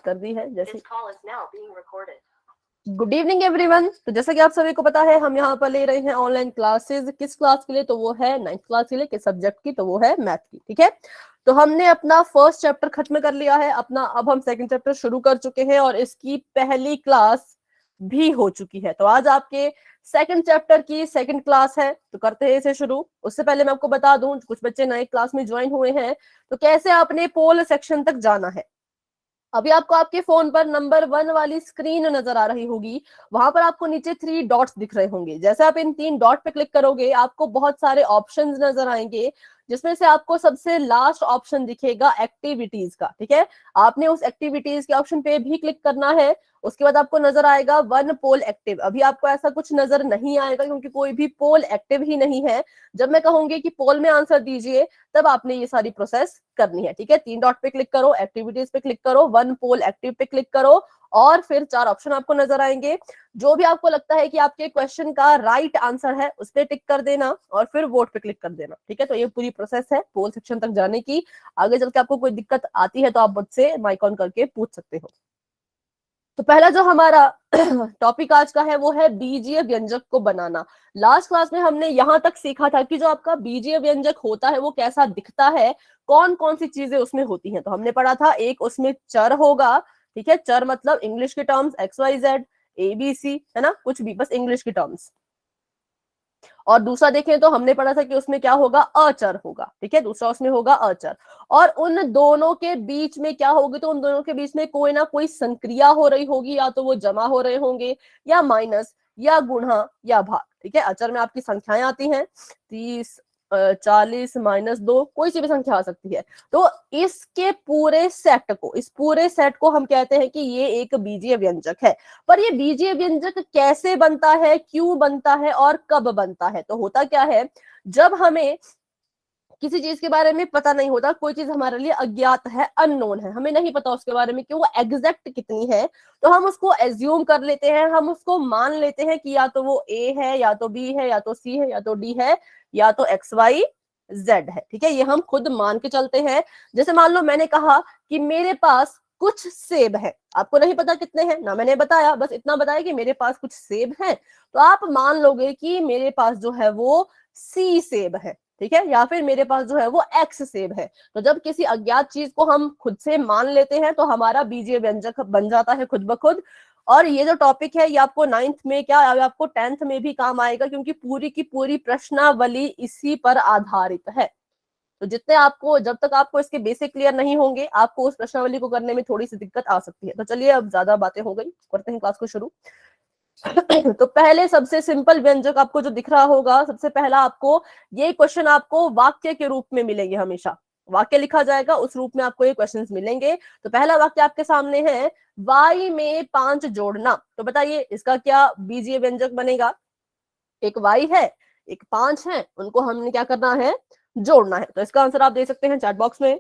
कर दी है। जैसे गुड इवनिंग एवरीवन। तो जैसा कि आप सभी को पता है, हम यहाँ पर ले रहे हैं ऑनलाइन क्लासेस। किस क्लास के लिए? तो वो है 9th क्लास के लिए। किस सब्जेक्ट की? तो वो है मैथ की। ठीक है, तो हमने अपना फर्स्ट चैप्टर खत्म कर लिया है अपना। अब हम सेकंड चैप्टर शुरू कर चुके हैं और इसकी पहली क्लास भी हो चुकी है। तो आज आपके सेकंड चैप्टर की सेकंड क्लास है, तो करते हैं इसे शुरू। उससे पहले मैं आपको बता दूं, कुछ बच्चे नए क्लास में ज्वाइन हुए हैं, तो कैसे आपने पोल सेक्शन तक जाना है। अभी आपको आपके फोन पर नंबर 1 वाली स्क्रीन नजर आ रही होगी, वहां पर आपको नीचे 3 डॉट्स दिख रहे होंगे। जैसे आप इन 3 डॉट पे क्लिक करोगे, आपको बहुत सारे ऑप्शंस नजर आएंगे, जिसमें से आपको सबसे लास्ट ऑप्शन दिखेगा एक्टिविटीज का। ठीक है, आपने उस एक्टिविटीज के ऑप्शन पे भी क्लिक करना है। उसके बाद आपको नजर आएगा 1 पोल एक्टिव। अभी आपको ऐसा कुछ नजर नहीं आएगा क्योंकि कोई भी पोल एक्टिव ही नहीं है। जब मैं कहूंगी कि पोल में आंसर दीजिए, तब आपने ये सारी प्रोसेस करनी है। ठीक है, 3 डॉट पे क्लिक करो, एक्टिविटीज पे क्लिक करो, 1 पोल एक्टिव पे क्लिक करो, और फिर 4 ऑप्शन आपको नजर आएंगे। जो भी आपको लगता है कि आपके क्वेश्चन का राइट आंसर है, उस पर टिक कर देना और फिर वोट पे क्लिक कर देना। ठीक है, तो ये पूरी प्रोसेस है पोल सेक्शन तक जाने की। आगे चल के आपको कोई दिक्कत आती है तो आप मुझसे माइक ऑन करके पूछ सकते हो। तो पहला जो हमारा टॉपिक आज का है वो है बीजीय व्यंजक को बनाना। लास्ट क्लास में हमने यहां तक सीखा था कि जो आपका बीजीय व्यंजक होता है वो कैसा दिखता है, कौन कौन सी चीजें उसमें होती हैं। तो हमने पढ़ा था, एक उसमें चर होगा। ठीक है, चर मतलब इंग्लिश के टर्म्स XYZ ABC, है ना, कुछ भी, बस इंग्लिश के टर्म्स। और दूसरा देखें तो हमने पढ़ा था कि उसमें क्या होगा, अचर होगा। ठीक है, दूसरा उसमें होगा अचर। और उन दोनों के बीच में क्या होगी, तो उन दोनों के बीच में कोई ना कोई संक्रिया हो रही होगी, या तो वो जमा हो रहे होंगे, या माइनस, या गुणा, या भाग। ठीक है, अचर में आपकी संख्याएं आती हैं, 30 40 -2, कोई सी भी संख्या आ सकती है। तो इसके पूरे सेट को, इस पूरे सेट को हम कहते हैं कि ये एक बीजीय व्यंजक है। पर ये बीजीय व्यंजक कैसे बनता है, क्यों बनता है और कब बनता है? तो होता क्या है, जब हमें किसी चीज के बारे में पता नहीं होता, कोई चीज हमारे लिए अज्ञात है, अननोन है, हमें नहीं पता उसके बारे में कि वो एग्जैक्ट कितनी है, तो हम उसको एज्यूम कर लेते हैं, हम उसको मान लेते हैं कि या तो वो ए है, या तो बी है, या तो सी है, या तो डी है, या तो XYZ है। ठीक है, ये हम खुद मान के चलते हैं। जैसे मान लो मैंने कहा कि मेरे पास कुछ सेब है, आपको नहीं पता कितने हैं ना, मैंने बताया, बस इतना बताया कि मेरे पास कुछ सेब हैं, तो आप मान लोगे कि मेरे पास जो है वो C सेब है। ठीक है, या फिर मेरे पास जो है वो X सेब है। तो जब किसी अज्ञात चीज को हम खुद से मान लेते हैं तो हमारा बीजीय व्यंजक बन जाता है खुद ब खुद। और ये जो टॉपिक है ये आपको 9th में क्या, आपको 10th में भी काम आएगा, क्योंकि पूरी की पूरी प्रश्नावली इसी पर आधारित है। तो जितने आपको, जब तक आपको इसके बेसिक क्लियर नहीं होंगे, आपको उस प्रश्नावली को करने में थोड़ी सी दिक्कत आ सकती है। तो चलिए, अब ज्यादा बातें हो गई, करते हैं क्लास को शुरू। तो पहले सबसे सिंपल व्यंजक आपको जो दिख रहा होगा, सबसे पहला आपको ये क्वेश्चन आपको वाक्य के रूप में मिलेंगे। हमेशा वाक्य लिखा जाएगा, उस रूप में आपको ये क्वेश्चंस मिलेंगे। तो पहला वाक्य आपके सामने है, y में 5 जोड़ना। तो बताइए इसका क्या बीजीय व्यंजक बनेगा। एक y है, एक 5 है, उनको हमने क्या करना है, जोड़ना है। तो इसका आंसर आप दे सकते हैं चैट बॉक्स में।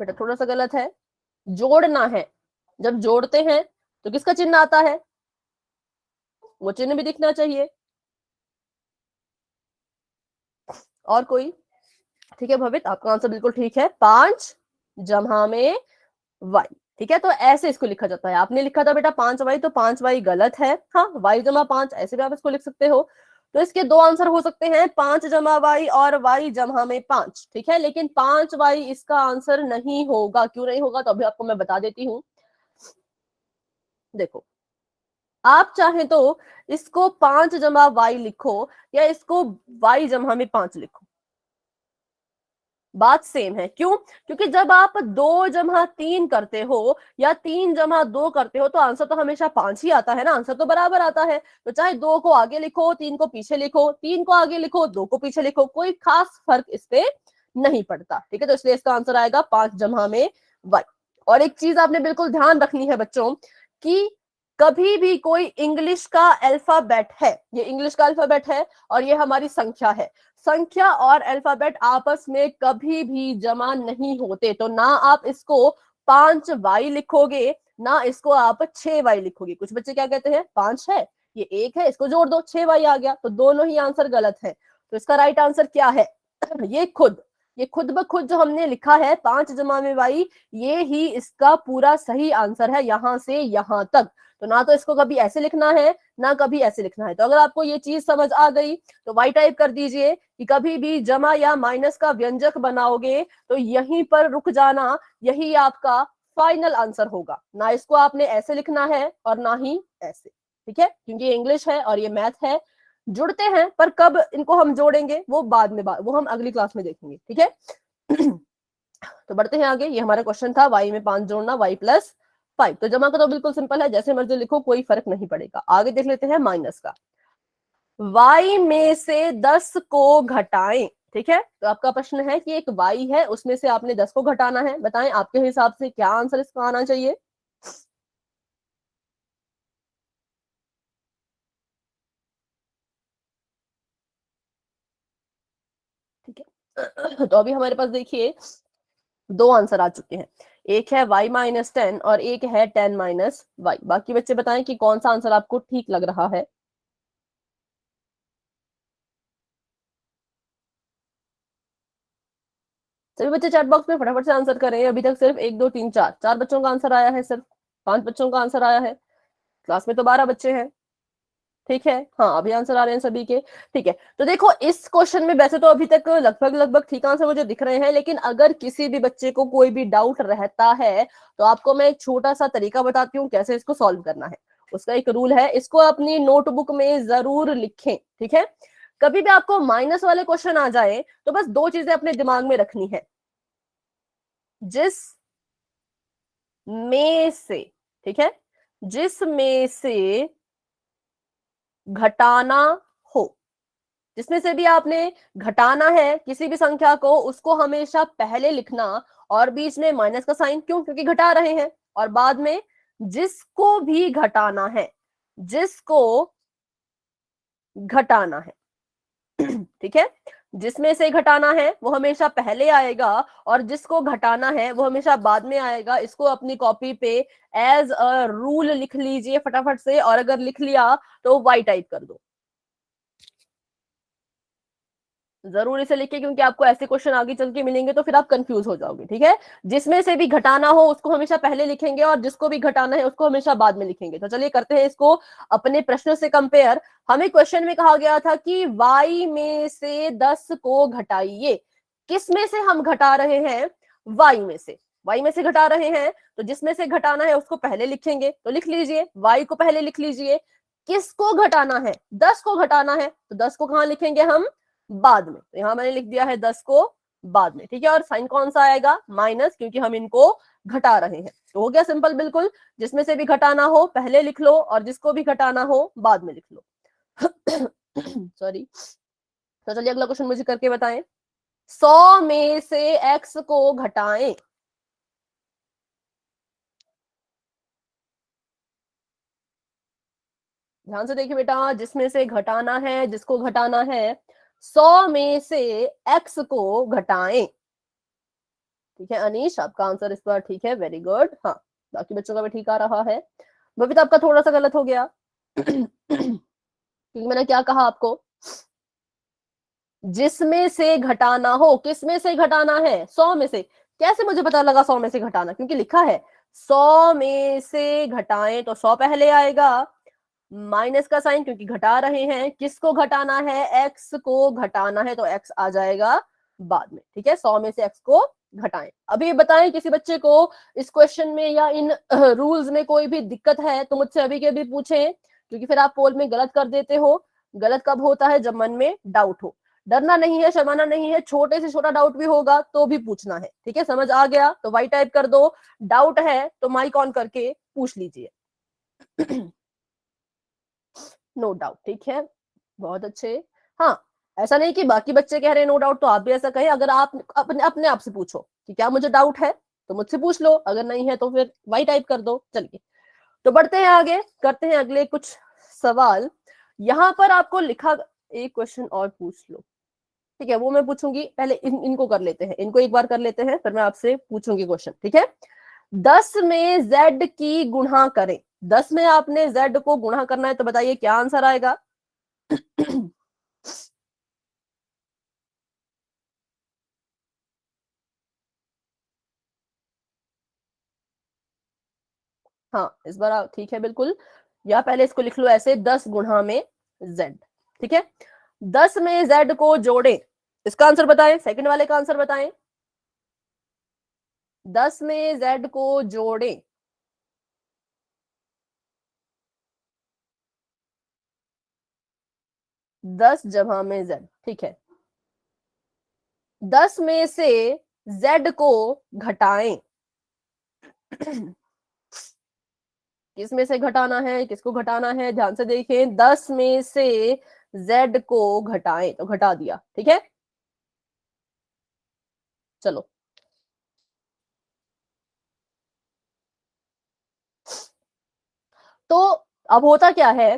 बेटा थोड़ा सा गलत है, जोड़ना है। जब जोड़ते हैं तो किसका चिन्ह आता है, वो चिन्ह भी दिखना चाहिए। और कोई? ठीक है भवित, आपका आंसर बिल्कुल ठीक है, 5 जमा में y। ठीक है, तो ऐसे इसको लिखा जाता है। आपने लिखा था बेटा 5y, तो 5y गलत है। हाँ, y जमा 5, ऐसे भी आप इसको लिख सकते हो। तो इसके दो आंसर हो सकते हैं, 5 जमा y और y जमा में 5। ठीक है, लेकिन 5y इसका आंसर नहीं होगा। क्यों नहीं होगा, तो अभी आपको मैं बता देती हूँ। देखो, आप चाहे तो इसको 5 जमा y लिखो, या इसको y जमा में 5 लिखो, बात सेम है। क्यों? क्योंकि जब आप 2 जमा 3 करते हो या 3 जमा 2 करते हो, तो आंसर तो हमेशा 5 ही आता है ना, आंसर तो बराबर आता है। तो चाहे 2 को आगे लिखो, 3 को पीछे लिखो, 3 को आगे लिखो, 2 को पीछे लिखो, कोई खास फर्क इस पे नहीं पड़ता। ठीक है, तो इसलिए इसका आंसर आएगा 5 जमा में y। और एक चीज आपने बिल्कुल ध्यान रखनी है बच्चों, कि कभी भी कोई इंग्लिश का अल्फाबेट है, ये इंग्लिश का अल्फाबेट है और ये हमारी संख्या है, संख्या और अल्फाबेट आपस में कभी भी जमा नहीं होते। तो ना आप इसको 5y लिखोगे, ना इसको आप 6y लिखोगे। कुछ बच्चे क्या कहते हैं, 5 है, ये 1 है, इसको जोड़ दो, 6y आ गया। तो दोनों ही आंसर गलत है। तो इसका राइट आंसर क्या है, ये खुद ये खुद ब खुद जो हमने लिखा है 5 जमा में y, ये ही इसका पूरा सही आंसर है यहां से यहां तक। तो ना तो इसको कभी ऐसे लिखना है ना कभी ऐसे लिखना है। तो अगर आपको ये चीज समझ आ गई तो y टाइप कर दीजिए कि कभी भी जमा या माइनस का व्यंजक बनाओगे तो यहीं पर रुक जाना, यही आपका फाइनल आंसर होगा। ना इसको आपने ऐसे लिखना है और ना ही ऐसे, ठीक है, क्योंकि इंग्लिश है और ये मैथ है, जुड़ते हैं, पर कब इनको हम जोड़ेंगे वो बाद में, वो हम अगली क्लास में देखेंगे, ठीक है। तो बढ़ते हैं आगे। ये हमारा क्वेश्चन था, y में 5 जोड़ना, y+5। तो जमा का तो बिल्कुल सिंपल है, जैसे मर्जी लिखो, कोई फर्क नहीं पड़ेगा। आगे देख लेते हैं माइनस का। y में से 10 को घटाएं, ठीक है। तो आपका प्रश्न है कि एक y है, उसमें से आपने 10 को घटाना है। बताएं आपके हिसाब से क्या आंसर इसका आना चाहिए। ठीक है। तो अभी हमारे पास देखिए दो आंसर आ चुके हैं, एक है y-10 और एक है 10-y। बाकी बच्चे बताएं कि कौन सा आंसर आपको ठीक लग रहा है। सभी बच्चे चैट बॉक्स में फटाफट से आंसर करें। अभी तक सिर्फ 1 2 3 4 4 बच्चों का आंसर आया है, सिर्फ 5 बच्चों का आंसर आया है। क्लास में तो 12 बच्चे हैं, ठीक है। हाँ, अभी आंसर आ रहे हैं सभी के, ठीक है। तो देखो इस क्वेश्चन में वैसे तो अभी तक लगभग लगभग ठीक आंसर मुझे दिख रहे हैं, लेकिन अगर किसी भी बच्चे को कोई भी डाउट रहता है तो आपको मैं एक छोटा सा तरीका बताती हूँ कैसे इसको सॉल्व करना है। उसका एक रूल है, इसको अपनी नोटबुक में जरूर लिखें, ठीक है। कभी भी आपको माइनस वाले क्वेश्चन आ जाए तो बस दो चीजें अपने दिमाग में रखनी है, जिस में से, ठीक है, जिस में से घटाना हो, जिसमें से भी आपने घटाना है किसी भी संख्या को, उसको हमेशा पहले लिखना और बीच में माइनस का साइन, क्यों, क्योंकि घटा रहे हैं। और बाद में जिसको भी घटाना है, जिसको घटाना है, ठीक है, जिसमें से घटाना है वो हमेशा पहले आएगा और जिसको घटाना है वो हमेशा बाद में आएगा। इसको अपनी कॉपी पे एज अ रूल लिख लीजिए फटाफट से, और अगर लिख लिया तो वाई टाइप कर दो, जरूर इसे लिखिए, क्योंकि आपको ऐसे क्वेश्चन आगे चल के मिलेंगे तो फिर आप कंफ्यूज हो जाओगे, ठीक है। जिसमें से भी घटाना हो उसको हमेशा पहले लिखेंगे और जिसको भी घटाना है उसको हमेशा बाद में लिखेंगे। तो चलिए करते हैं इसको अपने प्रश्नों से कंपेयर। हमें क्वेश्चन में कहा गया था कि y में से 10 को घटाइए। किस में से हम घटा रहे हैं, y में से, y में से घटा रहे हैं, तो जिसमें से घटाना है उसको पहले लिखेंगे। तो लिख लीजिए, y को पहले लिख लीजिए। किसको घटाना है, 10 को घटाना है, तो 10 को कहां लिखेंगे हम, बाद में। तो यहां मैंने लिख दिया है 10 को बाद में, ठीक है। और साइन कौन सा आएगा, माइनस, क्योंकि हम इनको घटा रहे हैं। तो हो गया सिंपल बिल्कुल, जिसमें से भी घटाना हो पहले लिख लो और जिसको भी घटाना हो बाद में लिख लो। सॉरी। तो चलिए अगला क्वेश्चन मुझे करके बताएं। 100 में से x को घटाएं। ध्यान से देखिए बेटा, जिसमें से घटाना है, जिसको घटाना है, 100 में से x को घटाएं। ठीक है अनीश, आपका आंसर इस बार ठीक है, वेरी गुड। हाँ, बाकी बच्चों का भी ठीक आ रहा है। बबीता आपका थोड़ा सा गलत हो गया। क्योंकि मैंने क्या कहा आपको, जिसमें से घटाना हो, किस में से घटाना है, 100 में से। कैसे मुझे पता लगा 100 में से घटाना, क्योंकि लिखा है 100 में से घटाएं तो 100 पहले आएगा, माइनस का साइन क्योंकि घटा रहे हैं, किसको घटाना है, एक्स को घटाना है, तो एक्स आ जाएगा बाद में, ठीक है। 100 में से एक्स को घटाएं। अभी बताएं किसी बच्चे को इस क्वेश्चन में या इन रूल्स में कोई भी दिक्कत है तो मुझसे अभी के अभी पूछें, क्योंकि फिर आप पोल में गलत कर देते हो। गलत कब होता है, जब मन में डाउट हो। डरना नहीं है, शर्माना नहीं है, छोटे से छोटा डाउट भी होगा तो भी पूछना है, ठीक है। समझ आ गया तो वाई टाइप कर दो, डाउट है तो माइक ऑन करके पूछ लीजिए। नो डाउट, ठीक है, बहुत अच्छे। हाँ, ऐसा नहीं कि बाकी बच्चे कह रहे हैं नो डाउट तो आप भी ऐसा कहें। अगर आप अपने अपने आप से पूछो कि क्या मुझे डाउट है तो मुझसे पूछ लो, अगर नहीं है तो फिर वाई टाइप कर दो। चलिए तो बढ़ते हैं आगे, करते हैं अगले कुछ सवाल। यहां पर आपको लिखा, एक क्वेश्चन और पूछ लो, ठीक है, वो मैं पूछूंगी। पहले इनको कर लेते हैं, इनको एक बार कर लेते हैं, फिर मैं आपसे पूछूंगी क्वेश्चन, ठीक है। 10 में z की गुणा करें। 10 में आपने z को गुणा करना है, तो बताइए क्या आंसर आएगा। हाँ इस बार ठीक है बिल्कुल, या पहले इसको लिख लो ऐसे 10 गुणा में z, ठीक है। 10 में z को जोड़े, इसका आंसर बताएं, सेकंड वाले का आंसर बताएं। 10 में z को जोड़े, 10 जमा में z, ठीक है। 10 में से z को घटाएं, किस में से घटाना है, किसको घटाना है, ध्यान से देखें। 10 में से z को घटाएं, तो घटा दिया, ठीक है। चलो तो अब होता क्या है,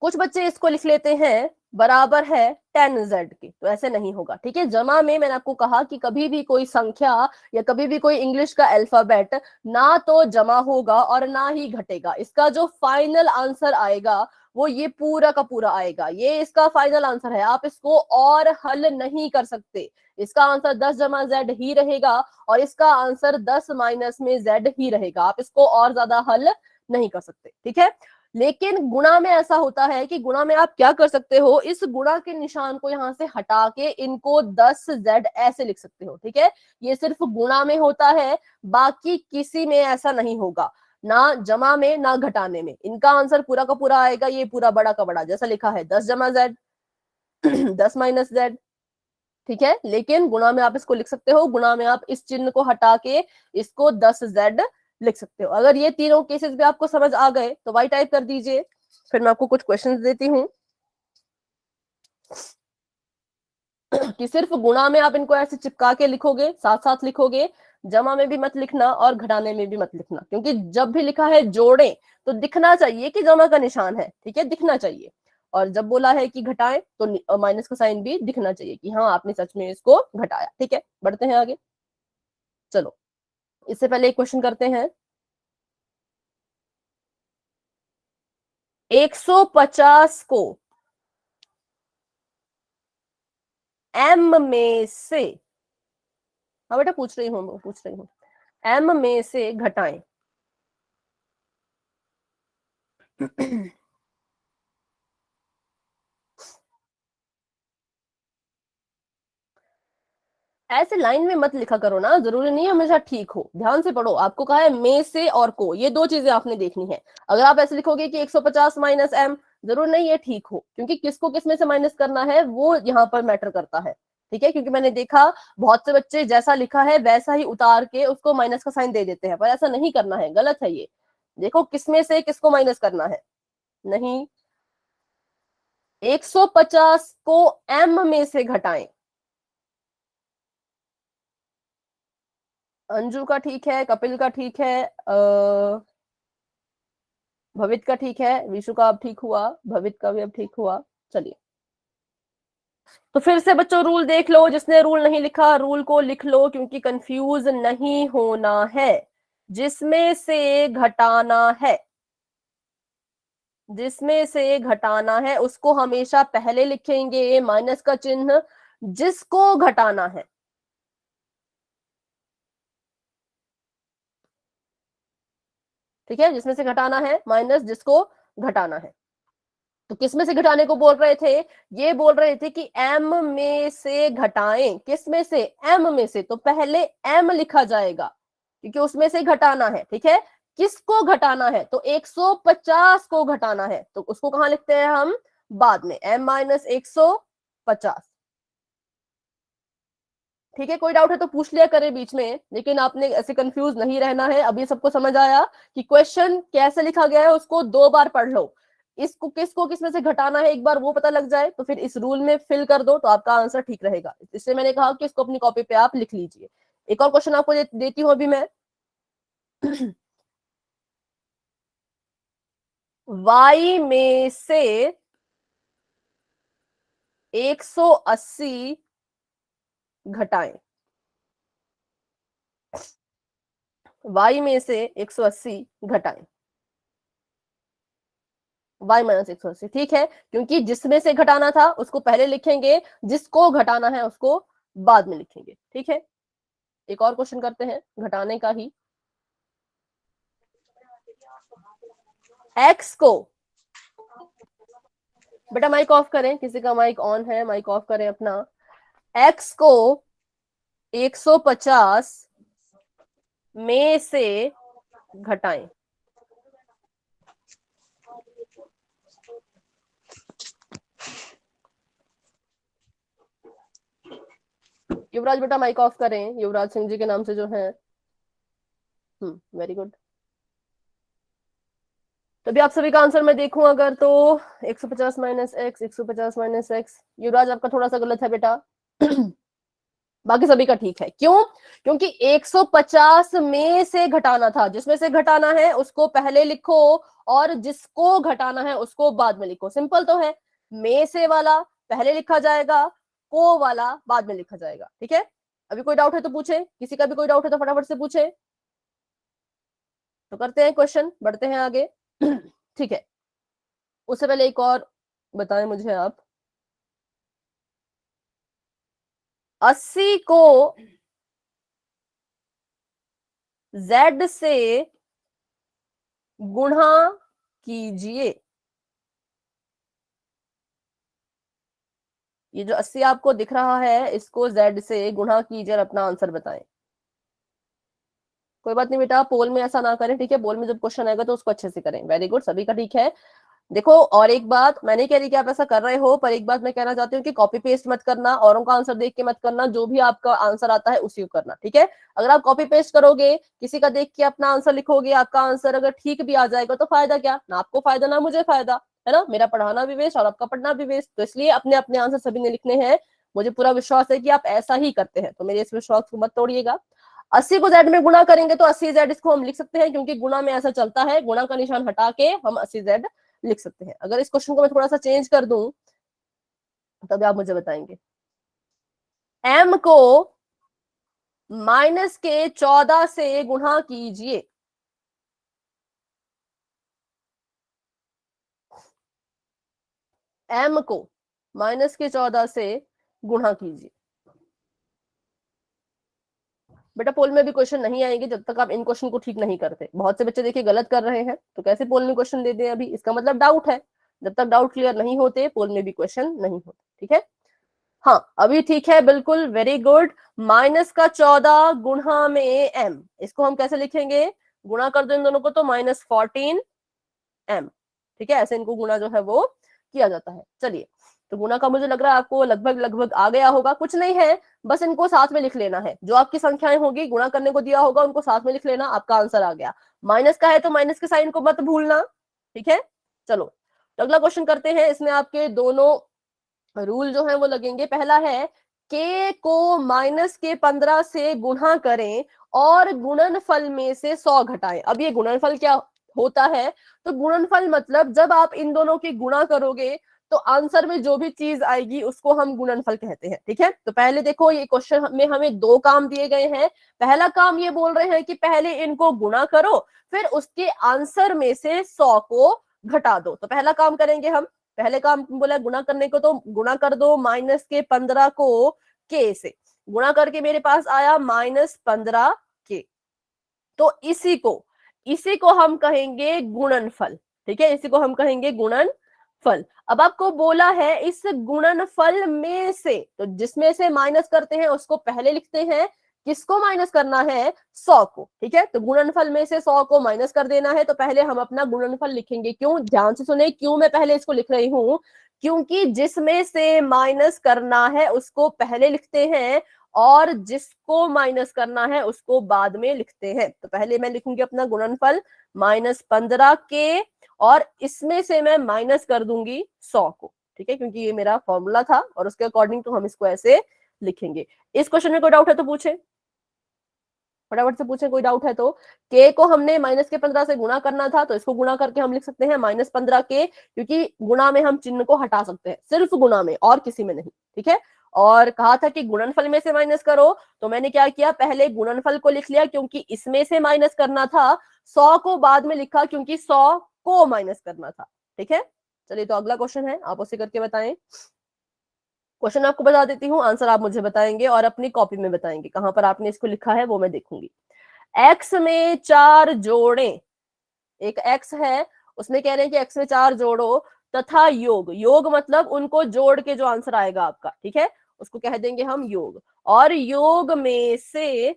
कुछ बच्चे इसको लिख लेते हैं बराबर है 10z के, तो ऐसे नहीं होगा, ठीक है। जमा में मैंने आपको कहा कि कभी भी कोई संख्या या कभी भी कोई इंग्लिश का अल्फाबेट ना तो जमा होगा और ना ही घटेगा। इसका जो फाइनल आंसर आएगा वो ये पूरा का पूरा आएगा, ये इसका फाइनल आंसर है। आप इसको और हल नहीं कर सकते, इसका आंसर 10 जमा z ही रहेगा और इसका आंसर 10 माइनस में z ही रहेगा। आप इसको और ज्यादा हल नहीं कर सकते, ठीक है। लेकिन गुणा में ऐसा होता है कि गुणा में आप क्या कर सकते हो, इस गुणा के निशान को यहां से हटा के इनको 10z ऐसे लिख सकते हो, ठीक है। ये सिर्फ गुणा में होता है, बाकी किसी में ऐसा नहीं होगा, ना जमा में ना घटाने में। इनका आंसर पूरा का पूरा आएगा, ये पूरा बड़ा का बड़ा जैसा लिखा है 10 जमा z 10 माइनस z, ठीक है। लेकिन गुणा में आप इसको लिख सकते हो, गुणा में आप इस चिन्ह को हटा के इसको 10z लिख सकते हो। अगर ये तीनों केसेस भी आपको समझ आ गए तो वाई टाइप कर दीजिए, फिर मैं आपको कुछ क्वेश्चंस देती हूँ कि सिर्फ गुणा में आप इनको ऐसे चिपका के लिखोगे, साथ साथ लिखोगे, जमा में भी मत लिखना और घटाने में भी मत लिखना, क्योंकि जब भी लिखा है जोड़ें तो दिखना चाहिए कि जमा का निशान है, ठीक है, दिखना चाहिए। और जब बोला है कि घटाएं तो माइनस का साइन भी दिखना चाहिए कि हाँ आपने सच में इसको घटाया, ठीक है। बढ़ते हैं आगे, चलो इससे पहले एक क्वेश्चन करते हैं। 150 को m में से, हाँ बेटा पूछ रही हूँ, पूछ रही हूँ, m में से घटाएं। ऐसे लाइन में मत लिखा करो ना, जरूरी नहीं है हमेशा ठीक हो, ध्यान से पढ़ो। आपको कहा है में से और को, ये दो चीजें आपने देखनी है। अगर आप ऐसे लिखोगे कि 150 माइनस m, जरूर नहीं है ठीक हो, क्योंकि किसको किस में से माइनस करना है वो यहाँ पर मैटर करता है, ठीक है। क्योंकि मैंने देखा बहुत से बच्चे जैसा लिखा है वैसा ही उतार के उसको माइनस का साइन दे देते हैं, पर ऐसा नहीं करना है, गलत है ये। देखो किस में से किसको माइनस करना है, नहीं 150 को m में से घटाएं। अंजू का ठीक है, कपिल का ठीक है, भवित का ठीक है, विशु का अब ठीक हुआ, भवित का भी अब ठीक हुआ। चलिए तो फिर से बच्चों रूल देख लो, जिसने रूल नहीं लिखा रूल को लिख लो, क्योंकि कंफ्यूज नहीं होना है। जिसमें से घटाना है, जिसमें से घटाना है उसको हमेशा पहले लिखेंगे माइनस का चिन्ह, जिसको घटाना है, ठीक है। जिसमें से घटाना है माइनस जिसको घटाना है। तो किस में से घटाने को बोल रहे थे, ये बोल रहे थे कि m में से घटाएं, किस में से, m में से, तो पहले m लिखा जाएगा क्योंकि उसमें से घटाना है, ठीक है। किसको घटाना है, तो 150 को घटाना है, तो उसको कहां लिखते हैं हम, बाद में, m माइनस 150, ठीक है। कोई डाउट है तो पूछ लिया करें बीच में, लेकिन आपने ऐसे कंफ्यूज नहीं रहना है। अभी सबको समझ आया कि क्वेश्चन कैसे लिखा गया है, उसको 2 बार पढ़ लो। इसको किसको किसमें से घटाना है एक बार वो पता लग जाए तो फिर इस रूल में फिल कर दो तो आपका आंसर ठीक रहेगा। इसलिए मैंने कहा कि इसको अपनी कॉपी पे आप लिख लीजिए। एक और क्वेश्चन आपको देती हूँ अभी मैं। y में से 180 घटाएं, y में से 180 घटाएं, y माइनस 180, ठीक है। क्योंकि जिसमें से घटाना था उसको पहले लिखेंगे, जिसको घटाना है उसको बाद में लिखेंगे, ठीक है। एक और क्वेश्चन करते हैं घटाने का ही। x को, बेटा माइक ऑफ करें, किसी का माइक ऑन है माइक ऑफ करें अपना। x को 150 में से घटाएं। युवराज बेटा माइक ऑफ करें, युवराज सिंह जी के नाम से जो है। Very good. तो अभी आप सभी का आंसर मैं देखूं अगर तो 150 माइनस एक्स, 150 माइनस एक्स। युवराज आपका थोड़ा सा गलत है बेटा। बाकी सभी का ठीक है। क्यों? क्योंकि 150 में से घटाना था, जिसमें से घटाना है उसको पहले लिखो और जिसको घटाना है उसको बाद में लिखो। सिंपल तो है। में से वाला पहले लिखा जाएगा, को वाला बाद में लिखा जाएगा। ठीक है, अभी कोई डाउट है तो पूछे, किसी का भी कोई डाउट है तो फटाफट से पूछे। तो करते हैं क्वेश्चन, बढ़ते हैं आगे। ठीक है, उससे पहले एक और बताएं मुझे आप। 80 को z से गुणा कीजिए। ये जो 80 आपको दिख रहा है इसको z से गुणा कीजिए और अपना आंसर बताएं। कोई बात नहीं बेटा, पोल में ऐसा ना करें, ठीक है। पोल में जब क्वेश्चन आएगा तो उसको अच्छे से करें। वेरी गुड, सभी का ठीक है। देखो, और एक बात मैं नहीं कह रही कि आप ऐसा कर रहे हो, पर एक बात मैं कहना चाहती हूँ कि कॉपी पेस्ट मत करना, औरों का आंसर देख के मत करना, जो भी आपका आंसर आता है उसी को करना। ठीक है, अगर आप कॉपी पेस्ट करोगे, किसी का देख के अपना आंसर लिखोगे, आपका आंसर अगर ठीक भी आ जाएगा तो फायदा क्या, ना आपको फायदा ना मुझे फायदा, है ना। मेरा पढ़ाना भी वेस्ट और आपका पढ़ना भी वेस्ट। तो इसलिए अपने अपने आंसर सभी ने लिखने हैं। मुझे पूरा विश्वास है कि आप ऐसा ही करते हैं, तो मेरे इस विश्वास को मत तोड़िएगा। 80 को z में गुणा करेंगे तो 80 z इसको हम लिख सकते हैं, क्योंकि गुणा में ऐसा चलता है, गुणा का निशान हटा के हम 80 z लिख सकते हैं। अगर इस क्वेश्चन को मैं थोड़ा सा चेंज कर दूं तब आप मुझे बताएंगे। m को माइनस के 14 से गुणा कीजिए। m को माइनस के 14 से गुणा कीजिए। बेटा पोल में भी क्वेश्चन नहीं आएंगे जब तक आप इन क्वेश्चन को ठीक नहीं करते। बहुत से बच्चे देखिए गलत कर रहे हैं, तो कैसे पोल में क्वेश्चन दे दें अभी, इसका मतलब डाउट है। जब तक डाउट क्लियर नहीं होते पोल में भी क्वेश्चन नहीं होते। ठीक है, हाँ अभी ठीक है, बिल्कुल वेरी गुड। माइनस का 14 गुणा में m, इसको हम कैसे लिखेंगे, गुणा कर दो इन दोनों को तो -14m। ठीक है, ऐसे इनको गुणा जो है वो किया जाता है। चलिए, तो गुणा का मुझे लग रहा है आपको लगभग लगभग आ गया होगा। कुछ नहीं है, बस इनको साथ में लिख लेना है। जो आपकी संख्याएं होगी गुणा करने को दिया होगा उनको साथ में लिख लेना, आपका आंसर आ गया। माइनस का है तो माइनस के साइन को मत भूलना। ठीक है, चलो तो अगला क्वेश्चन करते हैं। इसमें आपके दोनों रूल जो है वो लगेंगे। पहला है k को माइनस के 15 से गुणा करें और गुणनफल में से 100 घटाएं। अब ये गुणनफल क्या होता है, तो गुणनफल मतलब जब आप इन दोनों की गुणा करोगे तो आंसर में जो भी चीज आएगी उसको हम गुणनफल कहते हैं। ठीक है, तो पहले देखो ये क्वेश्चन में हमें दो काम दिए गए हैं। पहला काम ये बोल रहे हैं कि पहले इनको गुणा करो, फिर उसके आंसर में से 100 को घटा दो। तो पहला काम करेंगे हम। पहले काम बोला गुणा करने को, तो गुणा कर दो माइनस के 15 को के से। गुणा करके मेरे पास आया -15 के। तो इसी को हम कहेंगे गुणनफल। ठीक है, इसी को हम कहेंगे गुणनफल। अब आपको बोला है इस गुणनफल में से, तो जिसमें से माइनस करते हैं उसको पहले लिखते हैं। किसको माइनस करना है, 100 को। ठीक है, तो गुणनफल में से 100 को माइनस कर देना है, तो पहले हम अपना गुणनफल लिखेंगे। क्यों, ध्यान से सुने, क्यों मैं पहले इसको लिख रही हूं, क्योंकि जिसमें से माइनस करना है उसको पहले लिखते हैं और जिसको माइनस करना है उसको बाद में लिखते हैं। तो पहले मैं लिखूंगी अपना गुणनफल -15 के, और इसमें से मैं माइनस कर दूंगी 100 को। ठीक है, क्योंकि ये मेरा फॉर्मूला था और उसके अकॉर्डिंग तो हम इसको ऐसे लिखेंगे। इस क्वेश्चन में कोई डाउट है तो पूछे, फटाफट से पूछे, कोई डाउट है तो। के को हमने माइनस के 15 से गुणा करना था, तो इसको गुणा करके हम लिख सकते हैं -15 के, क्योंकि गुणा में हम चिन्ह को हटा सकते हैं, सिर्फ गुणा में और किसी में नहीं। ठीक है, और कहा था कि गुणनफल में से माइनस करो, तो मैंने क्या किया, पहले गुणनफल को लिख लिया क्योंकि इसमें से माइनस करना था, 100 को बाद में लिखा क्योंकि 100 को माइनस करना था। ठीक है, चलिए तो अगला क्वेश्चन है, आप उसे करके बताएं। क्वेश्चन आपको बता देती हूँ, आंसर आप मुझे बताएंगे और अपनी कॉपी में बताएंगे। कहां पर आपने इसको लिखा है वो मैं देखूंगी। x में 4 जोड़ें, एक x है उसमें कह रहे हैं कि x में 4 जोड़ो तथा योग, योग मतलब उनको जोड़ के जो आंसर आएगा आपका, ठीक है, उसको कह देंगे हम योग, और योग में से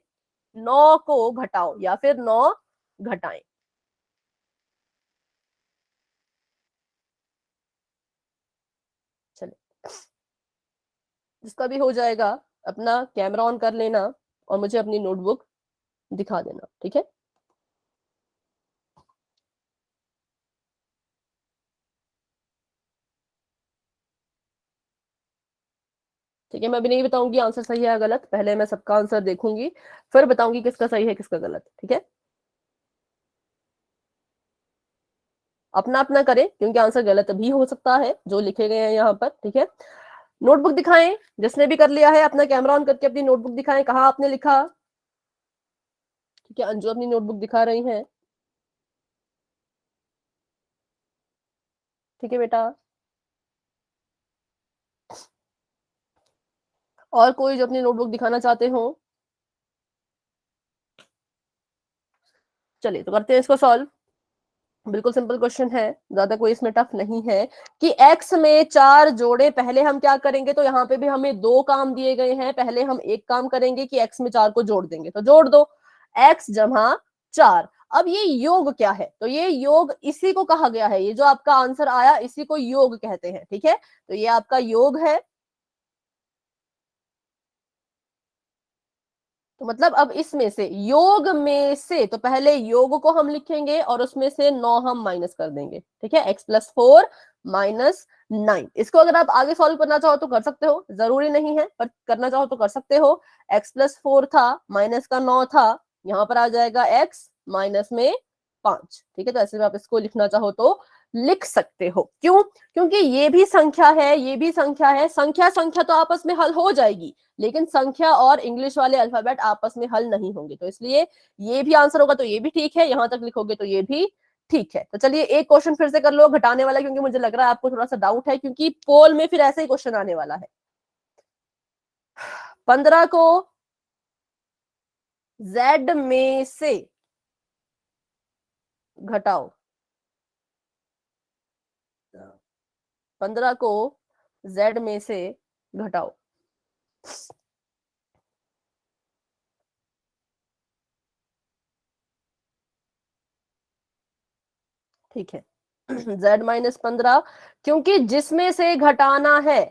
9 को घटाओ या फिर 9 घटाएं। चलिए, जिसका भी हो जाएगा अपना कैमरा ऑन कर लेना और मुझे अपनी नोटबुक दिखा देना, ठीक है। ठीक है, मैं अभी नहीं बताऊंगी आंसर सही है या गलत, पहले मैं सबका आंसर देखूंगी फिर बताऊंगी किसका सही है किसका गलत, ठीक है। अपना अपना करें क्योंकि आंसर गलत भी हो सकता है जो लिखे गए हैं यहाँ पर, ठीक है। नोटबुक दिखाएं, जिसने भी कर लिया है अपना कैमरा ऑन करके अपनी नोटबुक दिखाएं, कहाँ आपने लिखा, ठीक है। अंजू अपनी नोटबुक दिखा रही हैं, ठीक है बेटा। और कोई जो अपनी नोटबुक दिखाना चाहते हो, चलिए तो करते हैं इसको सॉल्व। बिल्कुल सिंपल क्वेश्चन है, ज्यादा कोई इसमें टफ नहीं है कि x में 4 जोड़े, पहले हम क्या करेंगे, तो यहाँ पे भी हमें 2 काम दिए गए हैं, पहले हम एक काम करेंगे कि x में 4 को जोड़ देंगे, तो जोड़ दो x जमा 4। अब ये योग क्या है, तो ये योग इसी को कहा गया है, ये जो आपका आंसर आया इसी को योग कहते हैं, ठीक है। तो ये आपका योग है, तो मतलब अब इसमें से योग में से, तो पहले योग को हम लिखेंगे और उसमें से 9 हम माइनस कर देंगे, ठीक है। x+4 माइनस 9, इसको अगर आप आगे सॉल्व करना चाहो तो कर सकते हो, जरूरी नहीं है पर करना चाहो तो कर सकते हो। x+4 था, माइनस का 9 था, यहाँ पर आ जाएगा x माइनस में 5, ठीक है। तो ऐसे में आप इसको लिखना चाहो तो लिख सकते हो, क्यों, क्योंकि ये भी संख्या है ये भी संख्या है, संख्या संख्या तो आपस में हल हो जाएगी, लेकिन संख्या और इंग्लिश वाले अल्फाबेट आपस में हल नहीं होंगे, तो इसलिए ये भी आंसर होगा तो ये भी ठीक है, यहां तक लिखोगे तो ये भी ठीक है। तो चलिए एक क्वेश्चन फिर से कर लो घटाने वाला, क्योंकि मुझे लग रहा है आपको थोड़ा सा डाउट है, क्योंकि पोल में फिर ऐसे ही क्वेश्चन आने वाला है। 15 को z में से घटाओ, 15 को z में से घटाओ। ठीक है, z-15, क्योंकि जिसमें से घटाना है,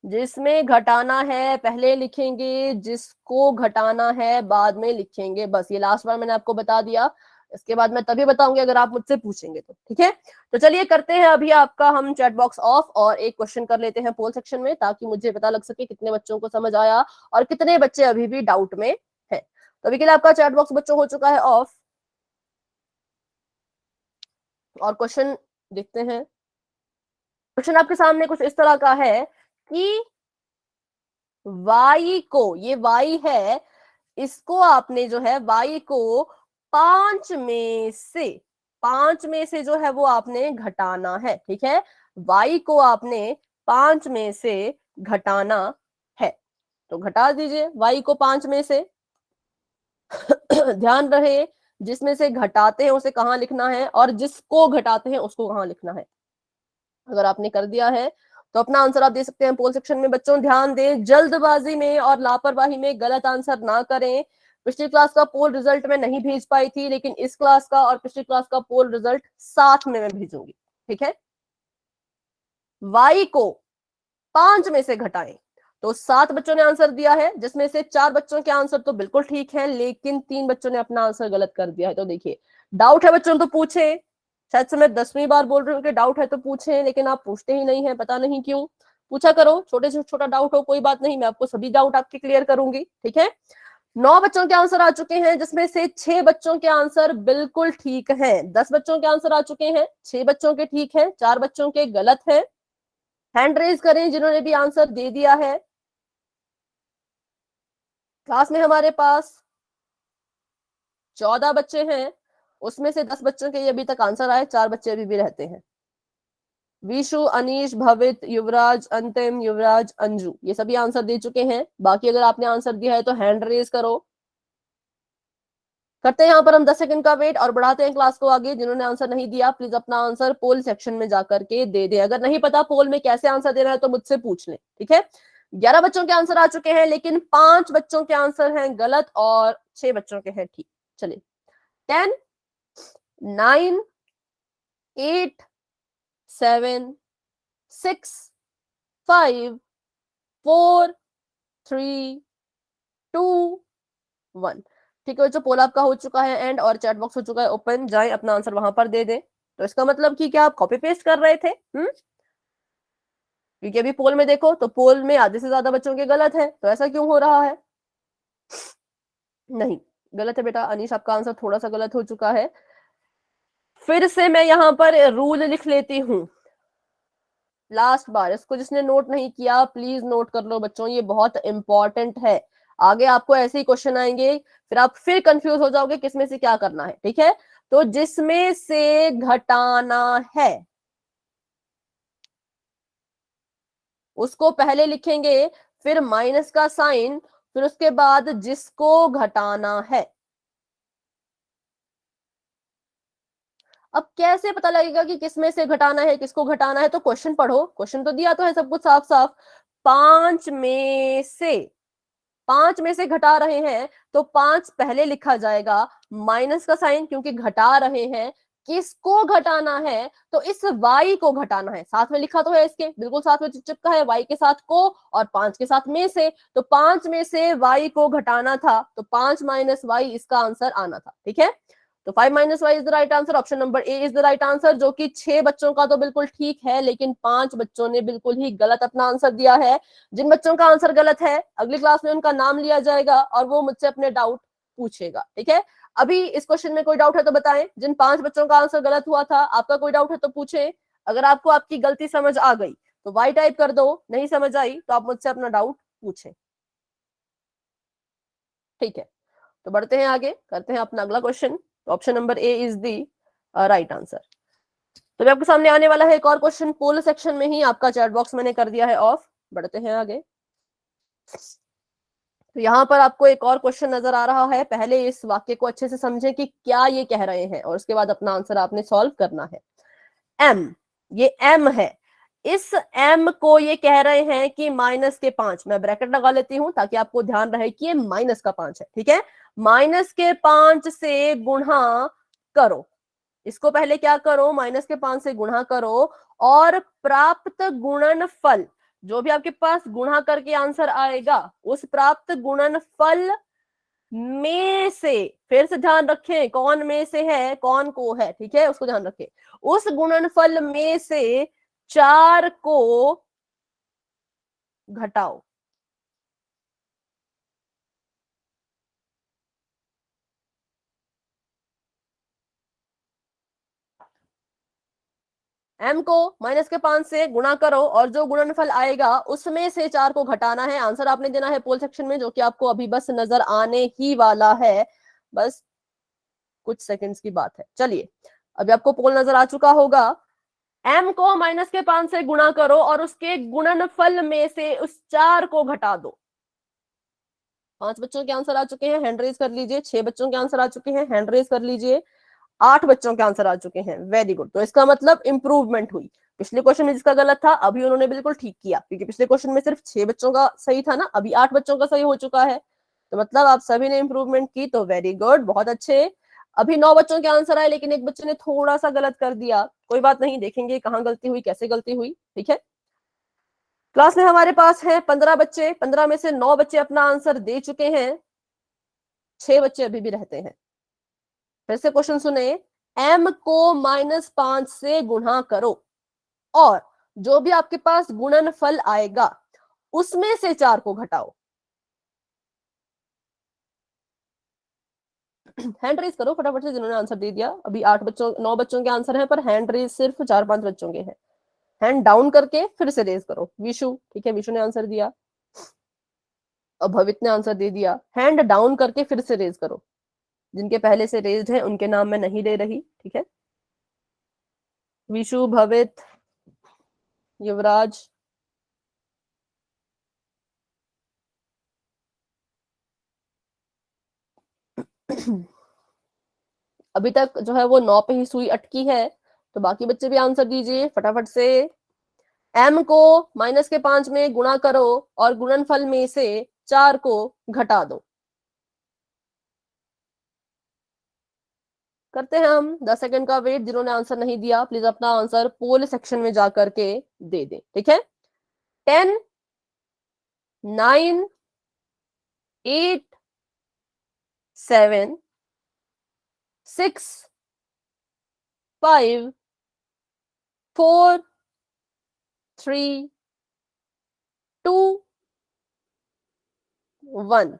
जिसमें घटाना है पहले लिखेंगे, जिसको घटाना है बाद में लिखेंगे, बस ये लास्ट बार मैंने आपको बता दिया, इसके बाद मैं तभी बताऊंगी अगर आप मुझसे पूछेंगे तो, ठीक है। तो चलिए करते हैं अभी आपका हम चैट बॉक्स ऑफ और एक क्वेश्चन कर लेते हैं पोल सेक्शन में, ताकि मुझे पता लग सके कितने बच्चों को समझ आया और कितने बच्चे अभी भी डाउट में है। तो अभी के लिए आपका चैट बॉक्स बच्चों हो चुका है ऑफ, और क्वेश्चन देखते हैं। क्वेश्चन आपके सामने कुछ इस तरह का है कि y को, ये y है, इसको आपने जो है y को 5 में से, 5 में से जो है वो आपने घटाना है, ठीक है। y को आपने 5 में से घटाना है, तो घटा दीजिए y को 5 में से। ध्यान रहे, जिसमें से घटाते हैं उसे कहाँ लिखना है और जिसको घटाते हैं उसको कहाँ लिखना है। अगर आपने कर दिया है तो अपना आंसर आप दे सकते हैं पोल सेक्शन में। बच्चों ध्यान दें, जल्दबाजी में और लापरवाही में गलत आंसर ना करें। पिछली क्लास का पोल रिजल्ट मैं नहीं भेज पाई थी, लेकिन इस क्लास का और पिछली क्लास का पोल रिजल्ट साथ में मैं भेजूंगी, ठीक है। y को 5 में से घटाएं, तो 7 बच्चों ने आंसर दिया है, जिसमें से 4 बच्चों के आंसर तो बिल्कुल ठीक है, लेकिन 3 बच्चों ने अपना आंसर गलत कर दिया है। तो देखिए, डाउट है बच्चों तो पूछे, शायद से मैं 10वीं बार बोल रही हूँ कि डाउट है तो पूछे, लेकिन आप पूछते ही नहीं है, पता नहीं क्यों। पूछा करो, छोटे से छोटा डाउट हो कोई बात नहीं, मैं आपको सभी डाउट आपके क्लियर करूंगी, ठीक है। 9 बच्चों के आंसर आ चुके हैं, जिसमें से 6 बच्चों के आंसर बिल्कुल ठीक हैं। 10 बच्चों के आंसर आ चुके हैं, 6 बच्चों के ठीक हैं, 4 बच्चों के गलत हैं। हैंड रेज करें जिन्होंने भी आंसर दे दिया है। क्लास में हमारे पास 14 बच्चे हैं, उसमें से 10 बच्चों के अभी तक आंसर आए, 4 बच्चे अभी भी रहते हैं। विशु, अनीश, भवित, युवराज, अंतिम, युवराज, अंजू, ये सभी आंसर दे चुके हैं। बाकी अगर आपने आंसर दिया है तो हैंड रेज करो, करते हैं यहाँ पर हम 10 सेकंड का वेट और बढ़ाते हैं क्लास को आगे। जिन्होंने आंसर नहीं दिया प्लीज अपना आंसर पोल सेक्शन में जाकर के दे दे। अगर नहीं पता पोल में कैसे आंसर देना है तो मुझसे पूछ लें, ठीक है। 11 बच्चों के आंसर आ चुके हैं, लेकिन 5 बच्चों के आंसर हैं गलत और 6 बच्चों के हैं ठीक। चलिए 10 9 8 7 6 5 4 3 2 1। ठीक है बच्चों, पोल आपका हो चुका है एंड और चैट बॉक्स हो चुका है ओपन। जाए अपना आंसर वहां पर दे दें। तो इसका मतलब कि क्या आप कॉपी पेस्ट कर रहे थे? क्योंकि अभी पोल में देखो तो पोल में आधे से ज्यादा बच्चों के गलत है, तो ऐसा क्यों हो रहा है? नहीं गलत है बेटा, अनीश आपका आंसर थोड़ा सा गलत हो चुका है। फिर से मैं यहाँ पर रूल लिख लेती हूँ, लास्ट बार। इसको जिसने नोट नहीं किया प्लीज नोट कर लो बच्चों, ये बहुत इंपॉर्टेंट है। आगे आपको ऐसे ही क्वेश्चन आएंगे, फिर आप फिर कंफ्यूज हो जाओगे किसमें से क्या करना है, ठीक है। तो जिसमें से घटाना है उसको पहले लिखेंगे, फिर माइनस का साइन, फिर उसके बाद जिसको घटाना है। अब कैसे पता लगेगा कि किसमें से घटाना है किसको घटाना है? तो क्वेश्चन पढ़ो, क्वेश्चन तो दिया तो है सब कुछ साफ साफ। 5 में से 5 में से घटा रहे हैं तो 5 पहले लिखा जाएगा, माइनस का साइन क्योंकि घटा रहे हैं। किसको घटाना है? तो इस y को घटाना है। साथ में लिखा तो है इसके, बिल्कुल साथ में चिपका है, y के साथ को और 5 के साथ में से। तो 5 में से y को घटाना था, तो 5 माइनस y इसका आंसर आना था, ठीक है। तो 5 minus Y is the right answer, option number A is the right answer, जो कि 6 बच्चों का तो बिल्कुल ठीक है, लेकिन 5 बच्चों ने बिल्कुल ही गलत अपना आंसर दिया है। जिन बच्चों का आंसर गलत है अगली क्लास में उनका नाम लिया जाएगा और वो मुझसे अपने डाउट पूछेगा, ठीक है। अभी इस क्वेश्चन में कोई डाउट है तो बताएं। जिन 5 बच्चों का आंसर गलत हुआ था आपका कोई डाउट है तो पूछे। अगर आपको आपकी गलती समझ आ गई तो वाई टाइप कर दो, नहीं समझ आई तो आप मुझसे अपना डाउट पूछे, ठीक है। तो बढ़ते हैं आगे, करते हैं अपना अगला question. Option number A is the right answer. तो आपके सामने आने वाला है एक और क्वेश्चन, पोल सेक्शन में ही आपका चैट बॉक्स मैंने कर दिया है ऑफ। बढ़ते हैं आगे। तो यहाँ पर आपको एक और क्वेश्चन नजर आ रहा है। पहले इस वाक्य को अच्छे से समझें कि क्या ये कह रहे हैं और उसके बाद अपना आंसर आपने सॉल्व करना है। एम, ये एम है। इस एम को ये कह रहे हैं कि माइनस के 5, मैं ब्रैकेट लगा लेती हूं ताकि आपको ध्यान रहे कि ये माइनस का 5 है, ठीक है। माइनस के 5 से गुणा करो, इसको पहले क्या करो, माइनस के 5 से गुणा करो और प्राप्त गुणनफल, जो भी आपके पास गुणा करके आंसर आएगा उस प्राप्त गुणनफल में से, फिर से ध्यान रखें कौन में से है कौन को है, ठीक है, उसको ध्यान रखें। उस गुणनफल में से 4 को घटाओ। m को माइनस के 5 से गुणा करो और जो गुणनफल आएगा उसमें से 4 को घटाना है। आंसर आपने देना है पोल सेक्शन में, जो कि आपको अभी बस नजर आने ही वाला है, बस कुछ सेकंड्स की बात है। चलिए अभी आपको पोल नजर आ चुका होगा। m को माइनस के 5 से गुणा करो और उसके गुणनफल में से उस 4 को घटा दो। 5 बच्चों के आंसर आ चुके हैं, हैंड रेज कर लीजिए। 6 बच्चों के आंसर आ चुके हैं, हैंड रेज कर लीजिए। 8 बच्चों के आंसर आ चुके हैं, वेरी गुड। तो इसका मतलब इंप्रूवमेंट हुई। पिछले क्वेश्चन में जिसका गलत था अभी उन्होंने बिल्कुल ठीक किया, क्योंकि पिछले क्वेश्चन में सिर्फ 6 बच्चों का सही था ना, अभी 8 बच्चों का सही हो चुका है। तो मतलब आप सभी ने इंप्रूवमेंट की, तो वेरी गुड, बहुत अच्छे। अभी 9 बच्चों के आंसर आए, लेकिन एक बच्चे ने थोड़ा सा गलत कर दिया, कोई बात नहीं, देखेंगे कहाँ गलती हुई कैसे गलती हुई, ठीक है। क्लास में हमारे पास है 15 बच्चे, 15 में से 9 बच्चे अपना आंसर दे चुके हैं, 6 बच्चे अभी भी रहते हैं। फिर से क्वेश्चन सुने, m को माइनस 5 से गुणा करो और जो भी आपके पास गुणनफल आएगा उसमें से 4 को घटाओ। हैंड रेज करो फटाफट से जिन्होंने आंसर दे दिया। अभी 9 बच्चों के आंसर हैं, पर हैंड रेज सिर्फ 4-5 बच्चों के हैं। हैंड डाउन करके फिर से रेज करो। विशु, ठीक है, विशु ने आंसर दिया। अब भवित ने आंसर दे दिया। हैंड डाउन करके फिर से रेज करो। जिनके पहले से रेज्ड है उनके नाम मैं नहीं ले रही, ठीक है। विशु, भवित, युवराज, अभी तक जो है वो 9 पे ही सुई अटकी है, तो बाकी बच्चे भी आंसर दीजिए फटाफट से। m को -5 में गुणा करो और गुणनफल में से 4 को घटा दो। करते हैं हम 10 सेकंड का वेट। जिन्होंने आंसर नहीं दिया प्लीज अपना आंसर पोल सेक्शन में जाकर के दे दें, ठीक है। 10, 9, 8, 7, 6, 5, 4, 3, 2, 1।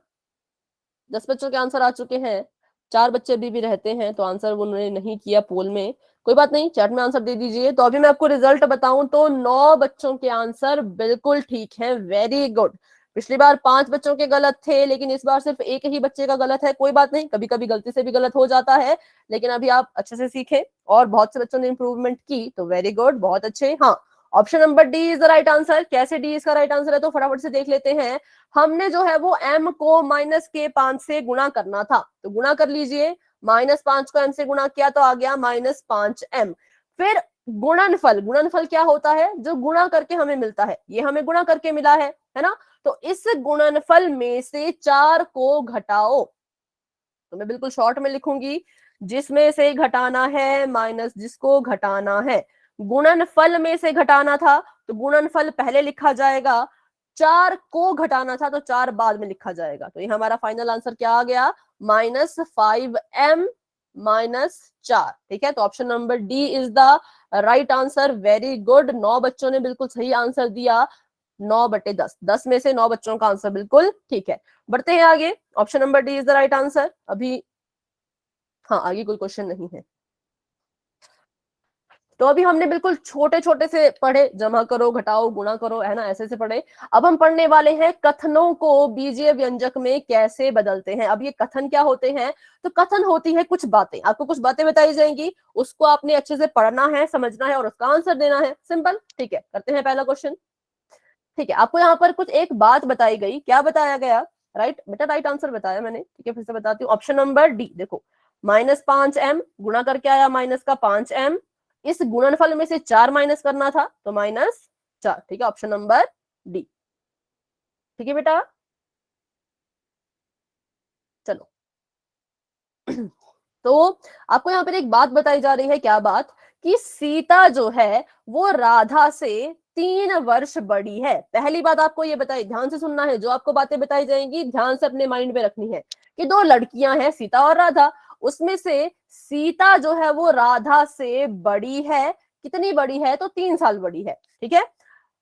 10 बच्चों के आंसर आ चुके हैं। 4 बच्चे अभी भी रहते हैं, तो आंसर उन्होंने नहीं किया पोल में। कोई बात नहीं, चैट में आंसर दे दीजिए। तो अभी मैं आपको रिजल्ट बताऊं तो 9 बच्चों के आंसर बिल्कुल ठीक है, वेरी गुड। पिछली बार 5 बच्चों के गलत थे, लेकिन इस बार सिर्फ एक ही बच्चे का गलत है। कोई बात नहीं, कभी कभी गलती से भी गलत हो जाता है, लेकिन अभी आप अच्छे से सीखे और बहुत से बच्चों ने इंप्रूवमेंट की, तो वेरी गुड, बहुत अच्छे। हाँ, option number D is the right answer. कैसे डी इसका राइट आंसर है, तो फटाफट से देख लेते हैं। हमने जो है वो m को -के5 से गुणा करना था, तो गुणा कर लीजिए। -5 को m से गुणा किया तो आ गया -5m। फिर गुणनफल, गुणनफल क्या होता है, जो गुणा करके हमें मिलता है, ये हमें गुणा करके मिला है ना। तो इस गुणनफल में से 4 को घटाओ, तो मैं बिल्कुल शॉर्ट में लिखूंगी, जिसमें से घटाना है माइनस जिसको घटाना है। गुणनफल में से घटाना था, तो गुणनफल पहले लिखा जाएगा। 4 को घटाना था, तो 4 बाद में लिखा जाएगा। तो ये हमारा फाइनल आंसर क्या आ गया, -5m -4। ठीक है, तो option number D is the right answer. Very good, 9 बच्चों ने बिल्कुल सही आंसर दिया। 9/10, 10 में से 9 बच्चों का आंसर बिल्कुल ठीक है। बढ़ते हैं आगे। Option number D is the right answer. अभी हाँ, आगे कोई क्वेश्चन नहीं है। तो अभी हमने बिल्कुल छोटे छोटे से पढ़े, जमा करो, घटाओ, गुणा करो, है ना, ऐसे से पढ़े। अब हम पढ़ने वाले हैं कथनों को बीजीय व्यंजक में कैसे बदलते हैं। अब ये कथन क्या होते हैं, तो कथन होती है कुछ बातें, आपको कुछ बातें बताई जाएंगी, उसको आपने अच्छे से पढ़ना है, समझना है और उसका आंसर देना है। सिंपल, ठीक है। करते हैं पहला क्वेश्चन। ठीक है, आपको यहाँ पर कुछ एक बात बताई गई, क्या बताया गया, राइट बेटा, राइट आंसर बताया मैंने, ठीक है, फिर से बताती हूँ। ऑप्शन नंबर डी देखो, -5m गुणा करके आया -5m, इस गुणनफल में से 4 माइनस करना था, तो -4। ठीक है, ऑप्शन नंबर डी। ठीक है बेटा, चलो। तो आपको यहाँ पर एक बात बताई जा रही है, क्या बात, कि सीता जो है वो राधा से 3 वर्ष बड़ी है। पहली बात आपको ये बताई, ध्यान से सुनना है, जो आपको बातें बताई जाएंगी ध्यान से अपने माइंड में रखनी है, कि 2 लड़कियां हैं सीता और राधा, उसमें से सीता जो है वो राधा से बड़ी है। कितनी बड़ी है, तो 3 साल बड़ी है। ठीक है,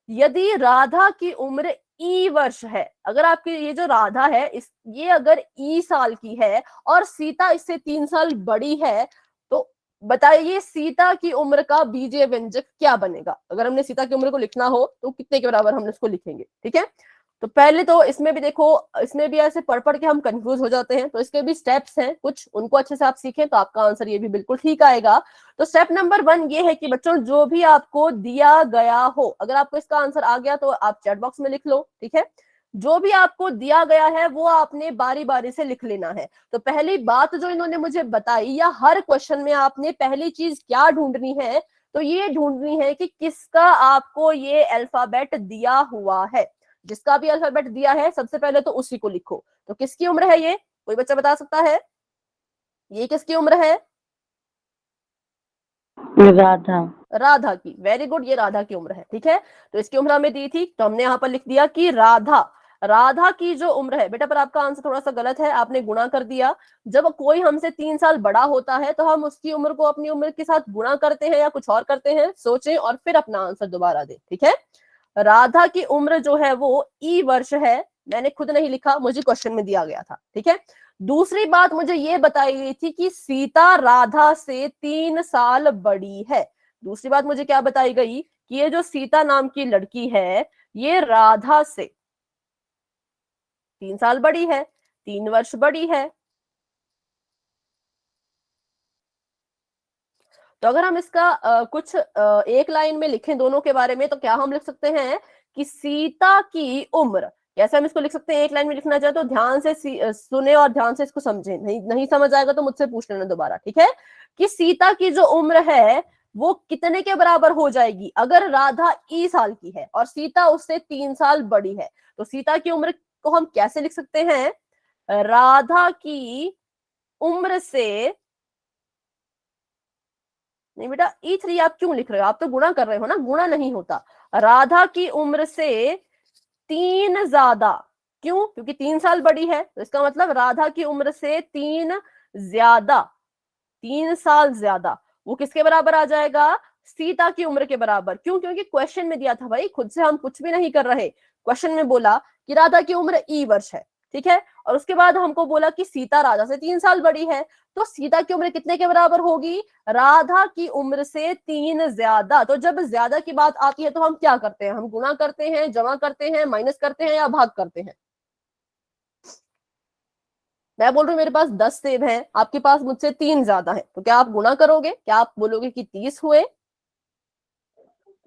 यदि राधा की उम्र ई वर्ष है, अगर आपकी ये जो राधा है इस ये अगर ई साल की है और सीता इससे 3 साल बड़ी है, तो बताइए सीता की उम्र का बीजीय व्यंजक क्या बनेगा। अगर हमने सीता की उम्र को लिखना हो तो कितने के बराबर हम इसको लिखेंगे। ठीक है, तो पहले तो इसमें भी देखो, इसमें भी ऐसे पढ़ पढ़ के हम कंफ्यूज हो जाते हैं, तो इसके भी स्टेप्स हैं कुछ, उनको अच्छे से आप सीखें तो आपका आंसर ये भी बिल्कुल ठीक आएगा। तो स्टेप नंबर 1 ये है कि बच्चों, जो भी आपको दिया गया हो, अगर आपको इसका आंसर आ गया तो आप चैट बॉक्स में लिख लो। ठीक है, जो भी आपको दिया गया है वो आपने बारी बारी से लिख लेना है। तो पहली बात जो इन्होंने मुझे बताई, या हर क्वेश्चन में आपने पहली चीज क्या ढूंढनी है, तो ये ढूंढनी है कि किसका आपको ये अल्फाबेट दिया हुआ है। जिसका भी अल्फाबेट दिया है सबसे पहले तो उसी को लिखो। तो किसकी उम्र है ये, कोई बच्चा बता सकता है, ये किसकी उम्र है, राधा। राधा की। वेरी गुड, ये राधा की उम्र है। ठीक है, तो इसकी उम्र हमें दी थी, तो हमने यहाँ पर लिख दिया कि राधा, राधा की जो उम्र है बेटा, पर आपका आंसर थोड़ा सा गलत है, आपने गुणा कर दिया। जब कोई हमसे 3 साल बड़ा होता है तो हम उसकी उम्र को अपनी उम्र के साथ गुणा करते हैं या कुछ और करते हैं, सोचें और फिर अपना आंसर दोबारा दें। ठीक है, राधा की उम्र जो है वो ई वर्ष है, मैंने खुद नहीं लिखा, मुझे क्वेश्चन में दिया गया था। ठीक है, दूसरी बात मुझे ये बताई गई थी कि सीता राधा से 3 साल बड़ी है। दूसरी बात मुझे क्या बताई गई, कि ये जो सीता नाम की लड़की है ये राधा से 3 साल बड़ी है, 3 वर्ष बड़ी है। तो अगर हम इसका कुछ एक लाइन में लिखें दोनों के बारे में, तो क्या हम लिख सकते हैं कि सीता की उम्र, कैसे हम इसको लिख सकते हैं, एक लाइन में लिखना चाहे तो ध्यान से सुने और ध्यान से इसको समझे, नहीं समझ आएगा तो मुझसे पूछ लेना दोबारा, ठीक है। कि सीता की जो उम्र है वो कितने के बराबर हो जाएगी अगर राधा ई साल की है और सीता उससे 3 साल बड़ी है। तो सीता की उम्र को हम कैसे लिख सकते हैं, राधा की उम्र से, नहीं बेटा E3 आप क्यों लिख रहे हो, आप तो गुणा कर रहे हो ना, गुणा नहीं होता। राधा की उम्र से 3 ज्यादा, क्यों, क्योंकि 3 साल बड़ी है, तो इसका मतलब राधा की उम्र से 3 ज्यादा, 3 साल ज्यादा, वो किसके बराबर आ जाएगा, सीता की उम्र के बराबर। क्यों, क्योंकि क्वेश्चन में दिया था भाई, खुद से हम कुछ भी नहीं कर रहे, क्वेश्चन में बोला कि राधा की उम्र E वर्ष है, ठीक है, और उसके बाद हमको बोला कि सीता राधा से 3 साल बड़ी है, तो सीता की उम्र कितने के बराबर होगी, राधा की उम्र से 3 ज्यादा। तो जब ज्यादा की बात आती है तो हम क्या करते हैं, हम गुणा करते हैं, जमा करते हैं, माइनस करते हैं या भाग करते हैं। मैं बोल रही हूँ मेरे पास 10 सेब हैं, आपके पास मुझसे 3 ज्यादा है, तो क्या आप गुणा करोगे, क्या आप बोलोगे कि 30 हुए,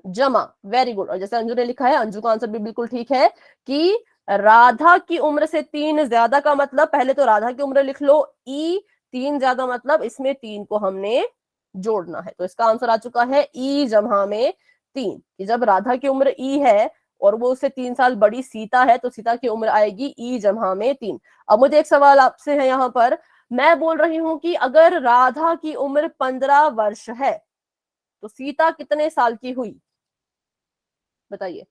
जमा, वेरी गुड। और जैसे अंजू ने लिखा है, अंजू का आंसर भी बिल्कुल ठीक है कि राधा की उम्र से 3 ज्यादा का मतलब, पहले तो राधा की उम्र लिख लो ई, 3 ज्यादा मतलब इसमें 3 को हमने जोड़ना है, तो इसका आंसर आ चुका है ई जमा में 3, कि जब राधा की उम्र ई है और वो उससे 3 साल बड़ी सीता है तो सीता की उम्र आएगी ई जमा में 3। अब मुझे एक सवाल आपसे है यहाँ पर, मैं बोल रही हूं कि अगर राधा की उम्र 15 वर्ष है तो सीता कितने साल की हुई, बताइए।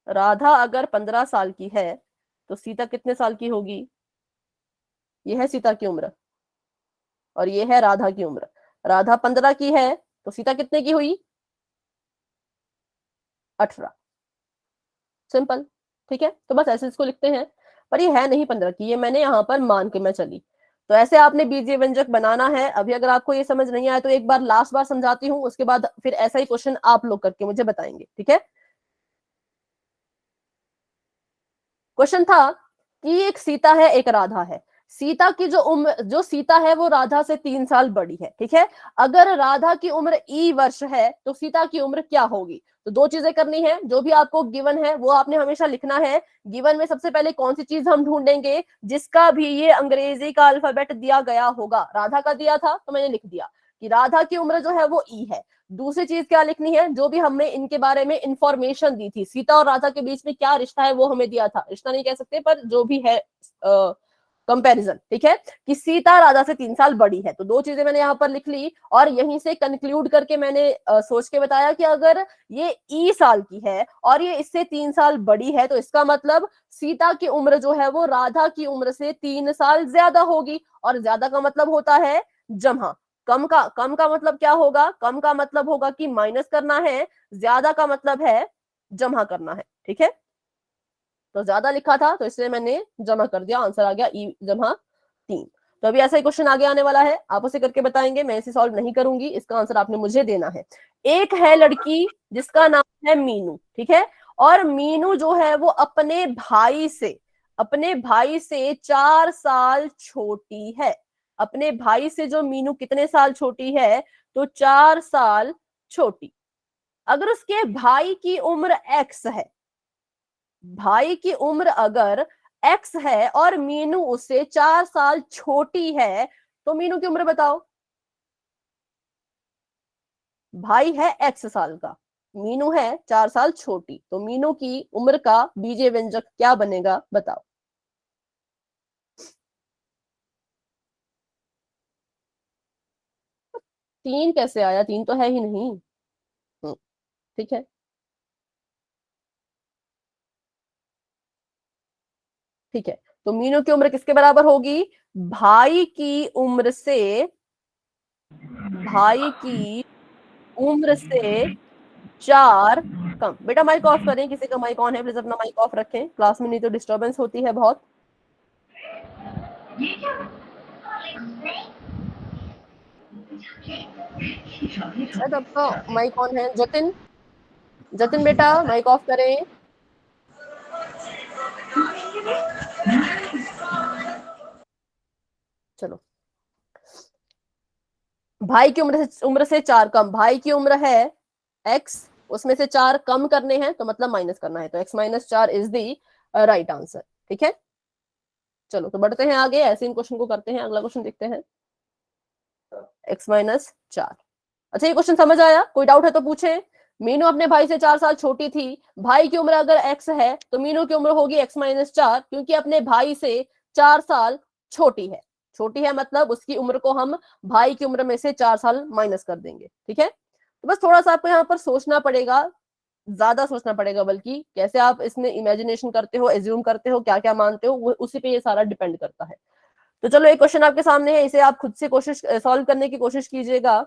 राधा अगर 15 साल की है तो सीता कितने साल की होगी, ये है सीता की उम्र और ये है राधा की उम्र। राधा 15 की है तो सीता कितने की हुई, 18। सिंपल, ठीक है, तो बस ऐसे इसको लिखते हैं। पर ये है नहीं 15 की, ये मैंने यहाँ पर मान के मैं चली। तो ऐसे आपने बीजीय व्यंजक बनाना है। अभी अगर आपको ये समझ नहीं आया तो एक बार लास्ट बार समझाती हूँ, उसके बाद फिर ऐसा ही क्वेश्चन आप लोग करके मुझे बताएंगे, ठीक है। क्वेश्चन था कि एक सीता है एक राधा है, सीता की जो उम्र, जो सीता है वो राधा से 3 साल बड़ी है, ठीक है। अगर राधा की उम्र E वर्ष है तो सीता की उम्र क्या होगी। तो दो चीजें करनी है, जो भी आपको गिवन है वो आपने हमेशा लिखना है। गिवन में सबसे पहले कौन सी चीज हम ढूंढेंगे, जिसका भी ये अंग्रेजी का अल्फाबेट दिया गया होगा। राधा का दिया था तो मैंने लिख दिया कि राधा की उम्र जो है वो E है। दूसरी चीज क्या लिखनी है, जो भी हमने इनके बारे में इंफॉर्मेशन दी थी, सीता और राधा के बीच में क्या रिश्ता है वो हमें दिया था, रिश्ता नहीं कह सकते पर जो भी है कंपैरिजन, ठीक है, कि सीता राधा से 3 साल बड़ी है। तो दो चीजें मैंने यहाँ पर लिख ली और यहीं से कंक्लूड करके मैंने सोच के बताया कि अगर ये ई साल की है और ये इससे 3 साल बड़ी है तो इसका मतलब सीता की उम्र जो है वो राधा की उम्र से 3 साल ज्यादा होगी। और ज्यादा का मतलब होता है जमा, कम का मतलब क्या होगा, कम का मतलब होगा कि माइनस करना है, ज्यादा का मतलब है जमा करना है, ठीक है। तो ज्यादा लिखा था तो इसलिए मैंने जमा कर दिया, आंसर आ गया ई जमा 3। तो अभी ऐसा ही क्वेश्चन आगे आने वाला है, आप उसे करके बताएंगे, मैं इसे सॉल्व नहीं करूंगी, इसका आंसर आपने मुझे देना है। एक है लड़की जिसका नाम है मीनू, ठीक है, और मीनू जो है वो अपने भाई से 4 साल छोटी है। अपने भाई से जो मीनू कितने साल छोटी है, तो 4 साल छोटी। अगर उसके भाई की उम्र एक्स है, भाई की उम्र अगर एक्स है और मीनू उससे 4 साल छोटी है, तो मीनू की उम्र बताओ। भाई है एक्स साल का, मीनू है 4 साल छोटी, तो मीनू की उम्र का बीजीय व्यंजक क्या बनेगा बताओ। 3 कैसे आया, 3 तो है ही नहीं। ठीक है, ठीक है, तो मीनू की उम्र किसके बराबर होगी, भाई की उम्र से, भाई की उम्र से 4 कम। बेटा माइक ऑफ करें, किसी का माइक ऑन है प्लीज अपना माइक ऑफ रखें, क्लास में नहीं तो डिस्टरबेंस होती है बहुत। शायद आपका माइक ऑन है, जतिन, जतिन बेटा माइक ऑफ करें। चलो, भाई की उम्र से 4 कम, भाई की उम्र है एक्स उसमें से 4 कम करने हैं तो मतलब माइनस करना है, तो x minus 4 is the right answer. ठीक है, चलो तो बढ़ते हैं आगे, ऐसे इन क्वेश्चन को करते हैं। अगला क्वेश्चन देखते हैं, x माइनस 4। अच्छा, ये क्वेश्चन समझ आया? कोई डाउट है तो पूछे। मीनू अपने भाई से 4 साल छोटी थी। भाई की उम्र अगर x है तो मीनू की उम्र होगी x माइनस 4, क्योंकि अपने भाई से 4 साल छोटी है। छोटी है मतलब उसकी उम्र को हम भाई की उम्र में से 4 साल माइनस कर देंगे। ठीक है, तो बस थोड़ा सा आपको यहाँ पर सोचना पड़ेगा, ज्यादा सोचना पड़ेगा बल्कि, कैसे आप इसमें इमेजिनेशन करते हो, एज्यूम करते हो, क्या क्या मानते हो, वो उसी पे ये सारा डिपेंड करता है। तो चलो, एक क्वेश्चन आपके सामने है, इसे आप खुद से कोशिश सॉल्व करने की कोशिश कीजिएगा।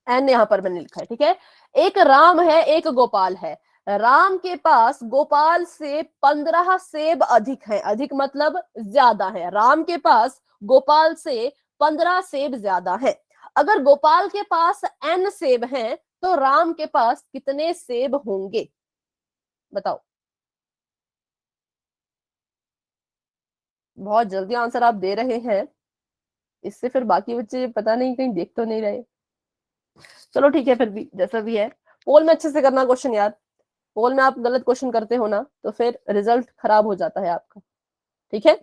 एन यहाँ पर मैंने लिखा है। ठीक है, एक राम है, एक गोपाल है। राम के पास गोपाल से 15 सेब अधिक है। अधिक मतलब ज्यादा है। राम के पास गोपाल से 15 सेब ज्यादा है। अगर गोपाल के पास n सेब हैं तो राम के पास कितने सेब होंगे? बताओ। बहुत जल्दी आंसर आप दे रहे हैं, इससे फिर बाकी बच्चे पता नहीं कहीं देख तो नहीं रहे। चलो ठीक है, फिर भी जैसा भी है, पोल में अच्छे से करना क्वेश्चन यार। पोल में आप गलत क्वेश्चन करते हो ना तो फिर रिजल्ट खराब हो जाता है आपका। ठीक है,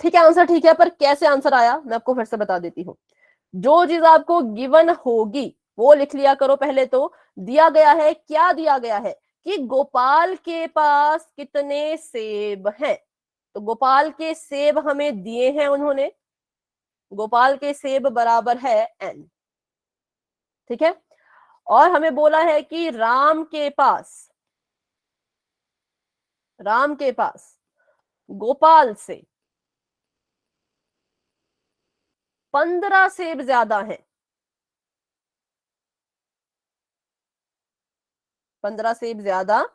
ठीक है, आंसर ठीक है, पर कैसे आंसर आया मैं आपको फिर से बता देती हूँ। जो चीज आपको गिवन होगी वो लिख लिया करो पहले तो। दिया गया है, क्या दिया गया है कि गोपाल के पास कितने सेब हैं, तो गोपाल के सेब हमें दिए हैं उन्होंने। गोपाल के सेब बराबर है n। ठीक है, और हमें बोला है कि राम के पास गोपाल से 15 सेब ज्यादा है। 15 सेब ज्यादा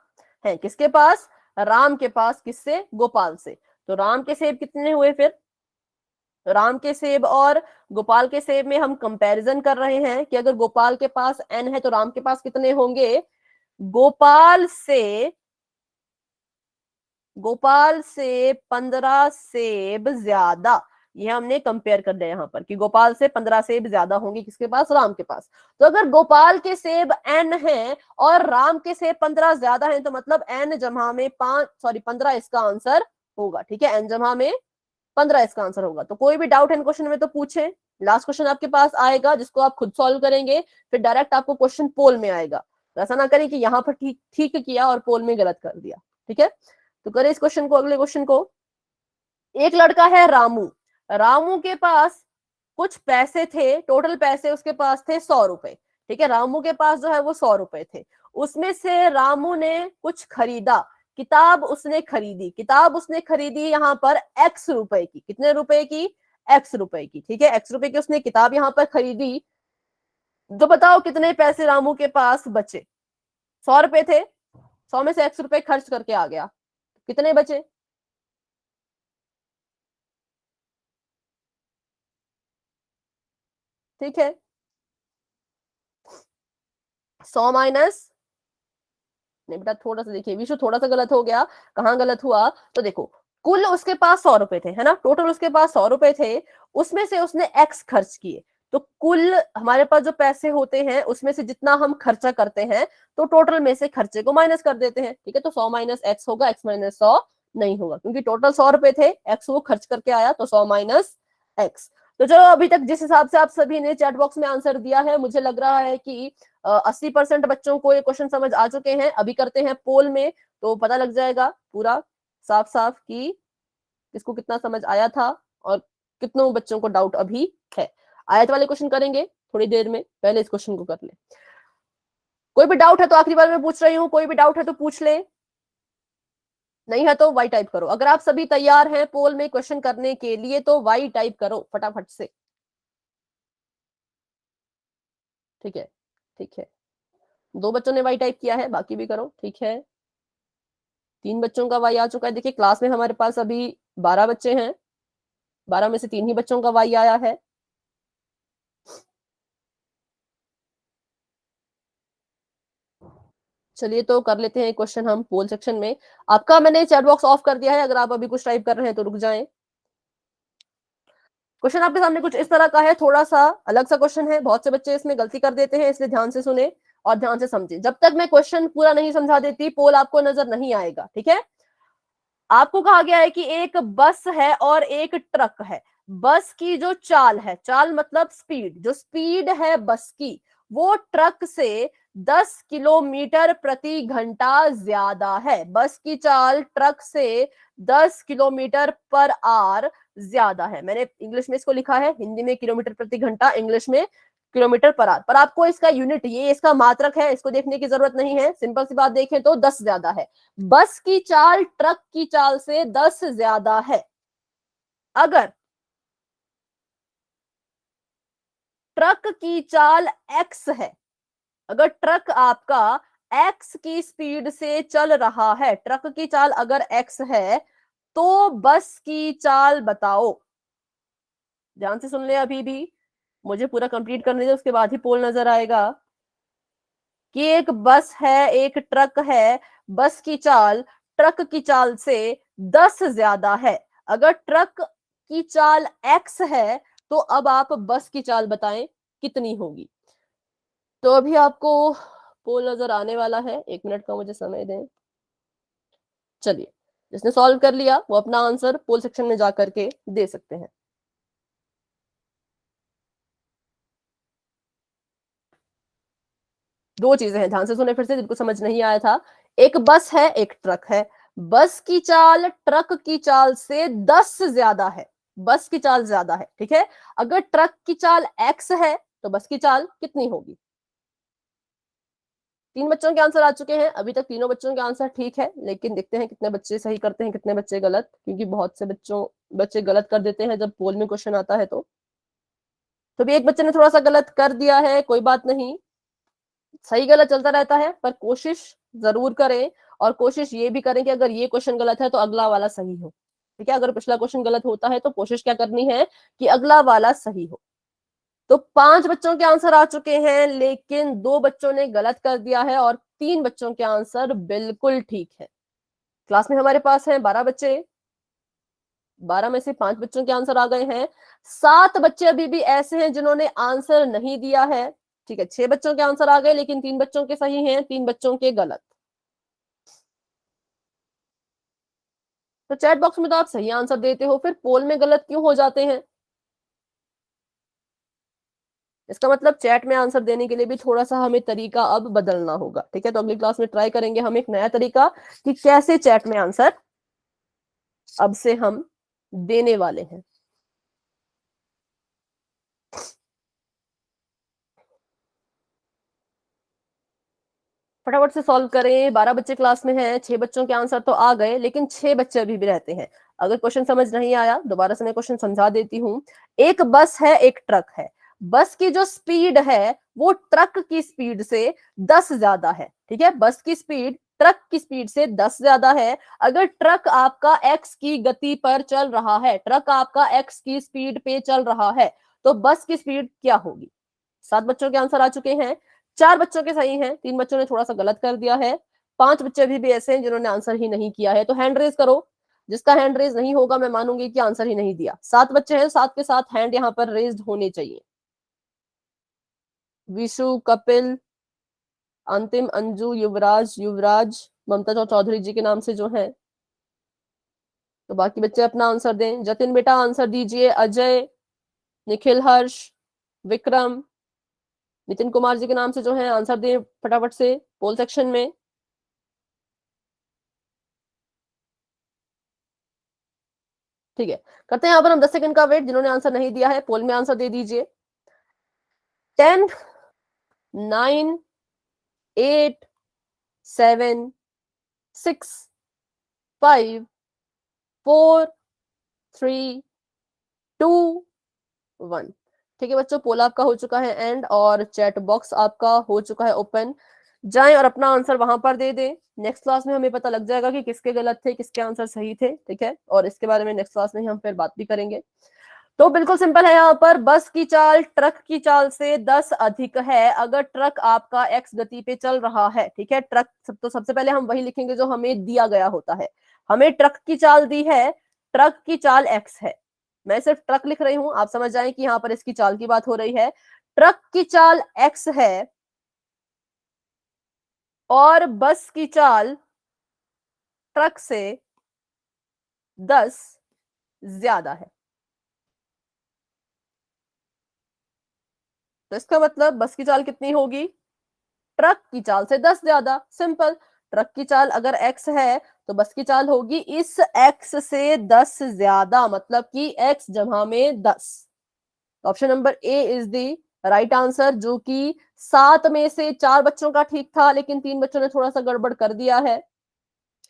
है किसके पास? राम के पास। किससे? गोपाल से। तो राम के सेब कितने हुए फिर? राम के सेब और गोपाल के सेब में हम कंपैरिजन कर रहे हैं कि अगर गोपाल के पास n है तो राम के पास कितने होंगे। गोपाल से 15 सेब ज्यादा, ये हमने कंपेयर कर दिया यहाँ पर कि गोपाल से 15 सेब ज्यादा होंगे किसके पास? राम के पास। तो अगर गोपाल के सेब n है और राम के सेब 15 ज्यादा है तो मतलब n जमा में 15 इसका आंसर होगा। ठीक है, n जमा में 15 इसका आंसर होगा। तो कोई भी डाउट है इन क्वेश्चन में तो पूछे। लास्ट क्वेश्चन आपके पास आएगा जिसको आप खुद सॉल्व करेंगे, फिर डायरेक्ट आपको क्वेश्चन पोल में आएगा। तो ऐसा ना करें कि यहाँ पर ठीक ठीक किया और पोल में गलत कर दिया। ठीक है, तो करें इस क्वेश्चन को, अगले क्वेश्चन को। एक लड़का है रामू। रामू के पास कुछ पैसे थे, टोटल पैसे उसके पास थे 100 रुपए। ठीक है, रामू के पास जो है वो 100 रुपए थे। उसमें से रामू ने कुछ खरीदा, किताब उसने खरीदी। किताब उसने खरीदी यहाँ पर x रुपए की। कितने रुपए की? x रुपए की। ठीक है, x रुपए की उसने किताब यहाँ पर खरीदी। तो बताओ कितने पैसे रामू के पास बचे? 100 रुपए थे, 100 में से x रुपए खर्च करके आ गया, कितने बचे? ठीक है, 100 माइनस, नहीं बेटा थोड़ा सा देखिए, विशु थोड़ा सा गलत हो गया। कहाँ गलत हुआ? तो देखो, कुल उसके पास 100 रुपए थे, है ना, टोटल उसके पास 100 रुपए थे। उसमें से उसने एक्स खर्च किए। तो कुल हमारे पास जो पैसे होते हैं उसमें से जितना हम खर्चा करते हैं तो टोटल में से खर्चे को माइनस कर देते हैं। ठीक है, तो 100 माइनस एक्स होगा, एक्स माइनस 100 नहीं होगा, क्योंकि टोटल 100 रुपए थे, एक्स वो खर्च करके आया, तो 100 माइनस एक्स। तो चलो, अभी तक जिस हिसाब से आप सभी ने चैट बॉक्स में आंसर दिया है, मुझे लग रहा है कि 80% बच्चों को ये क्वेश्चन समझ आ चुके हैं। अभी करते हैं पोल में, तो पता लग जाएगा पूरा साफ साफ कि किसको कितना समझ आया था और कितनों बच्चों को डाउट अभी है। आयत वाले क्वेश्चन करेंगे थोड़ी देर में, पहले इस क्वेश्चन को कर ले। कोई भी डाउट है तो आखिरी बार में पूछ रही हूँ, कोई भी डाउट है तो पूछ ले, नहीं है तो वाई टाइप करो। अगर आप सभी तैयार हैं पोल में क्वेश्चन करने के लिए तो वाई टाइप करो फटाफट से। ठीक है, ठीक है, 2 बच्चों ने वाई टाइप किया है, बाकी भी करो। ठीक है, 3 बच्चों का वाई आ चुका है। देखिए, क्लास में हमारे पास अभी 12 बच्चे हैं, 12 में से 3 ही बच्चों का वाई आया है। चलिए तो कर लेते हैं क्वेश्चन हम पोल सेक्शन में। आपका मैंने चैट बॉक्स ऑफ कर दिया है, अगर आप अभी कुछ टाइप कर रहे हैं तो रुक जाएं। क्वेश्चन आपके सामने कुछ इस तरह का है, थोड़ा सा अलग सा क्वेश्चन है, बहुत से बच्चे इसमें गलती कर देते हैं, इसलिए ध्यान से सुने। और ध्यान से समझे, जब तक मैं क्वेश्चन पूरा नहीं समझा देती पोल आपको नजर नहीं आएगा, ठीक है। आपको कहा गया है कि एक बस है और एक ट्रक है। बस की जो चाल है, चाल मतलब स्पीड, जो स्पीड है बस की वो ट्रक से 10 किलोमीटर प्रति घंटा ज्यादा है। बस की चाल ट्रक से 10 किलोमीटर पर आवर ज्यादा है। मैंने इंग्लिश में इसको लिखा है, हिंदी में किलोमीटर प्रति घंटा, इंग्लिश में किलोमीटर पर आवर। पर आपको इसका यूनिट, ये इसका मात्रक है, इसको देखने की जरूरत नहीं है। सिंपल सी बात देखें तो 10 ज्यादा है। बस की चाल ट्रक की चाल से 10 ज्यादा है। अगर ट्रक की चाल x है, अगर ट्रक आपका x की स्पीड से चल रहा है, ट्रक की चाल अगर x है तो बस की चाल बताओ। ध्यान से सुन ले, अभी भी मुझे पूरा कंप्लीट करने दे, उसके बाद ही पोल नजर आएगा। कि एक बस है, एक ट्रक है, बस की चाल ट्रक की चाल से 10 ज्यादा है। अगर ट्रक की चाल x है तो अब आप बस की चाल बताएं कितनी होगी। तो अभी आपको पोल नजर आने वाला है, 1 मिनट का मुझे समय दें। चलिए, जिसने सॉल्व कर लिया वो अपना आंसर पोल सेक्शन में जाकर के दे सकते हैं। दो चीजें हैं, ध्यान से सुने फिर से जिनको समझ नहीं आया था। एक बस है, एक ट्रक है। बस की चाल ट्रक की चाल से 10 ज्यादा है। बस की चाल ज्यादा है, ठीक है। अगर ट्रक की चाल x है तो बस की चाल कितनी होगी। 3 बच्चों के आंसर आ चुके हैं। अभी तक तीनों बच्चों के आंसर ठीक है, लेकिन देखते हैं कितने बच्चे सही करते हैं, कितने बच्चे गलत, क्योंकि बहुत से बच्चे गलत कर देते हैं जब पोल में क्वेश्चन आता है। तो भी एक बच्चे ने थोड़ा सा गलत कर दिया है, कोई बात नहीं, सही गलत चलता रहता है, पर कोशिश जरूर करें। और कोशिश ये भी करें कि अगर ये क्वेश्चन गलत है तो अगला वाला सही हो, ठीक है। अगर पिछला क्वेश्चन गलत होता है तो कोशिश क्या करनी है कि अगला वाला सही हो। तो 5 बच्चों के आंसर आ चुके हैं, लेकिन 2 बच्चों ने गलत कर दिया है और 3 बच्चों के आंसर बिल्कुल ठीक है। क्लास में हमारे पास है 12 बच्चे, 12 में से 5 बच्चों के आंसर आ गए हैं। 7 बच्चे अभी भी ऐसे हैं जिन्होंने आंसर नहीं दिया है, ठीक है। 6 बच्चों के आंसर आ गए, लेकिन 3 बच्चों के सही हैं, 3 बच्चों के गलत। तो चैट बॉक्स में तो आप सही आंसर देते हो, फिर पोल में गलत क्यों हो जाते हैं। इसका मतलब चैट में आंसर देने के लिए भी थोड़ा सा हमें तरीका अब बदलना होगा, ठीक है। तो अगली क्लास में ट्राई करेंगे हम एक नया तरीका कि कैसे चैट में आंसर अब से हम देने वाले हैं। फटाफट से सॉल्व करें। 12 बच्चे क्लास में हैं, 6 बच्चों के आंसर तो आ गए, लेकिन 6 बच्चे अभी भी रहते हैं। अगर क्वेश्चन समझ नहीं आया दोबारा से मैं क्वेश्चन समझा देती हूँ। एक बस है, एक ट्रक है। बस की जो स्पीड है वो ट्रक की स्पीड से 10 ज्यादा है, ठीक है। बस की स्पीड ट्रक की स्पीड से 10 ज्यादा है। अगर ट्रक आपका x की गति पर चल रहा है, ट्रक आपका x की स्पीड पे चल रहा है, तो बस की स्पीड क्या होगी। 7 बच्चों के आंसर आ चुके हैं, 4 बच्चों के सही हैं, 3 बच्चों ने थोड़ा सा गलत कर दिया है। 5 बच्चे अभी भी ऐसे हैं जिन्होंने आंसर ही नहीं किया है। तो हैंड रेज करो, जिसका हैंड रेज नहीं होगा मैं मानूंगी कि आंसर ही नहीं दिया। 7 बच्चे हैं, 7 के साथ हैंड यहाँ पर रेज्ड होने चाहिए। विशु, कपिल, अंतिम, अंजू, युवराज, ममता चौधरी जी के नाम से जो है। तो बाकी बच्चे अपना आंसर दें। जतिन बेटा आंसर दीजिए। अजय, निखिल, हर्ष, विक्रम, नितिन कुमार जी के नाम से जो है आंसर दें फटाफट से पोल सेक्शन में। ठीक है, करते हैं यहाँ पर हम 10 सेकंड का वेट। जिन्होंने आंसर नहीं दिया है पोल में आंसर दे दीजिए। 10, 9, 8, 7, 6, 5, 4, 3, 2, 1। ठीक है बच्चों, पोल आपका हो चुका है एंड, और चैट बॉक्स आपका हो चुका है ओपन। जाएं और अपना आंसर वहां पर दे दें। नेक्स्ट क्लास में हमें पता लग जाएगा कि किसके गलत थे, किसके आंसर सही थे, ठीक है। और इसके बारे में नेक्स्ट क्लास में ही हम फिर बात भी करेंगे। तो बिल्कुल सिंपल है, यहाँ पर बस की चाल ट्रक की चाल से 10 अधिक है अगर ट्रक आपका x गति पे चल रहा है, ठीक है। ट्रक तो सबसे पहले हम वही लिखेंगे जो हमें दिया गया होता है। हमें ट्रक की चाल दी है, ट्रक की चाल x है। मैं सिर्फ ट्रक लिख रही हूं, आप समझ जाएं कि यहाँ पर इसकी चाल की बात हो रही है। ट्रक की चाल x है और बस की चाल ट्रक से 10 ज्यादा है। तो इसका मतलब बस की चाल कितनी होगी? ट्रक की चाल से 10 ज्यादा। सिंपल। ट्रक की चाल अगर x है तो बस की चाल होगी इस x से 10 ज्यादा, मतलब कि x जमा में 10। Option number A is the right answer, जो कि 7 में से 4 बच्चों का ठीक था, लेकिन 3 बच्चों ने थोड़ा सा गड़बड़ कर दिया है।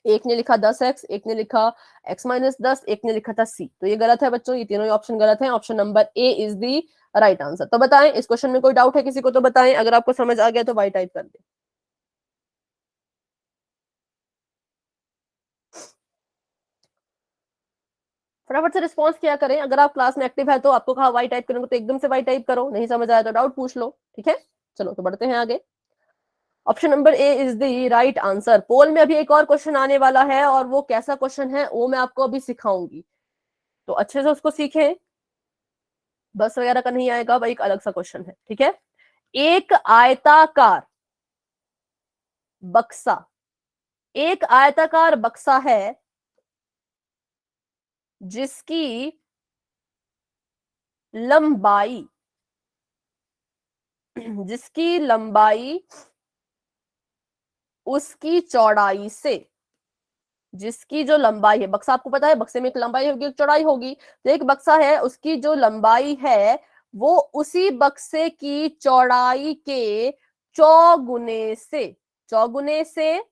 एक ने लिखा 10x, एक ने लिखा x-10, एक ने लिखा था c। तो ये गलत है बच्चों, ये तीनों ही ऑप्शन गलत है। Option number A is the right answer. तो बताएं, इस क्वेश्चन में कोई डाउट है किसी को? तो बताएं, अगर आपको समझ आ गया तो वाई टाइप कर दे। फटाफट से रिस्पॉन्स किया करें। अगर आप क्लास में एक्टिव है तो आपको कहा वाई टाइप करेंगे तो एकदम से वाई टाइप करो, नहीं समझ आया तो डाउट पूछ लो। ठीक है, चलो तो बढ़ते हैं आगे। Option number A is the right answer. Poll में अभी एक और क्वेश्चन आने वाला है, और वो कैसा क्वेश्चन है वो मैं आपको अभी सिखाऊंगी, तो अच्छे से उसको सीखें। बस वगैरह का नहीं आएगा भाई, एक अलग सा क्वेश्चन है। ठीक है, एक आयताकार बक्सा, एक आयताकार बक्सा है जिसकी लंबाई, जिसकी लंबाई उसकी चौड़ाई से, जिसकी जो लंबाई है, बक्सा आपको पता है बक्से में एक लंबाई होगी एक चौड़ाई होगी, तो एक बक्सा है उसकी जो लंबाई है वो उसी बक्से की चौड़ाई के चौगुने से, चौगुने से,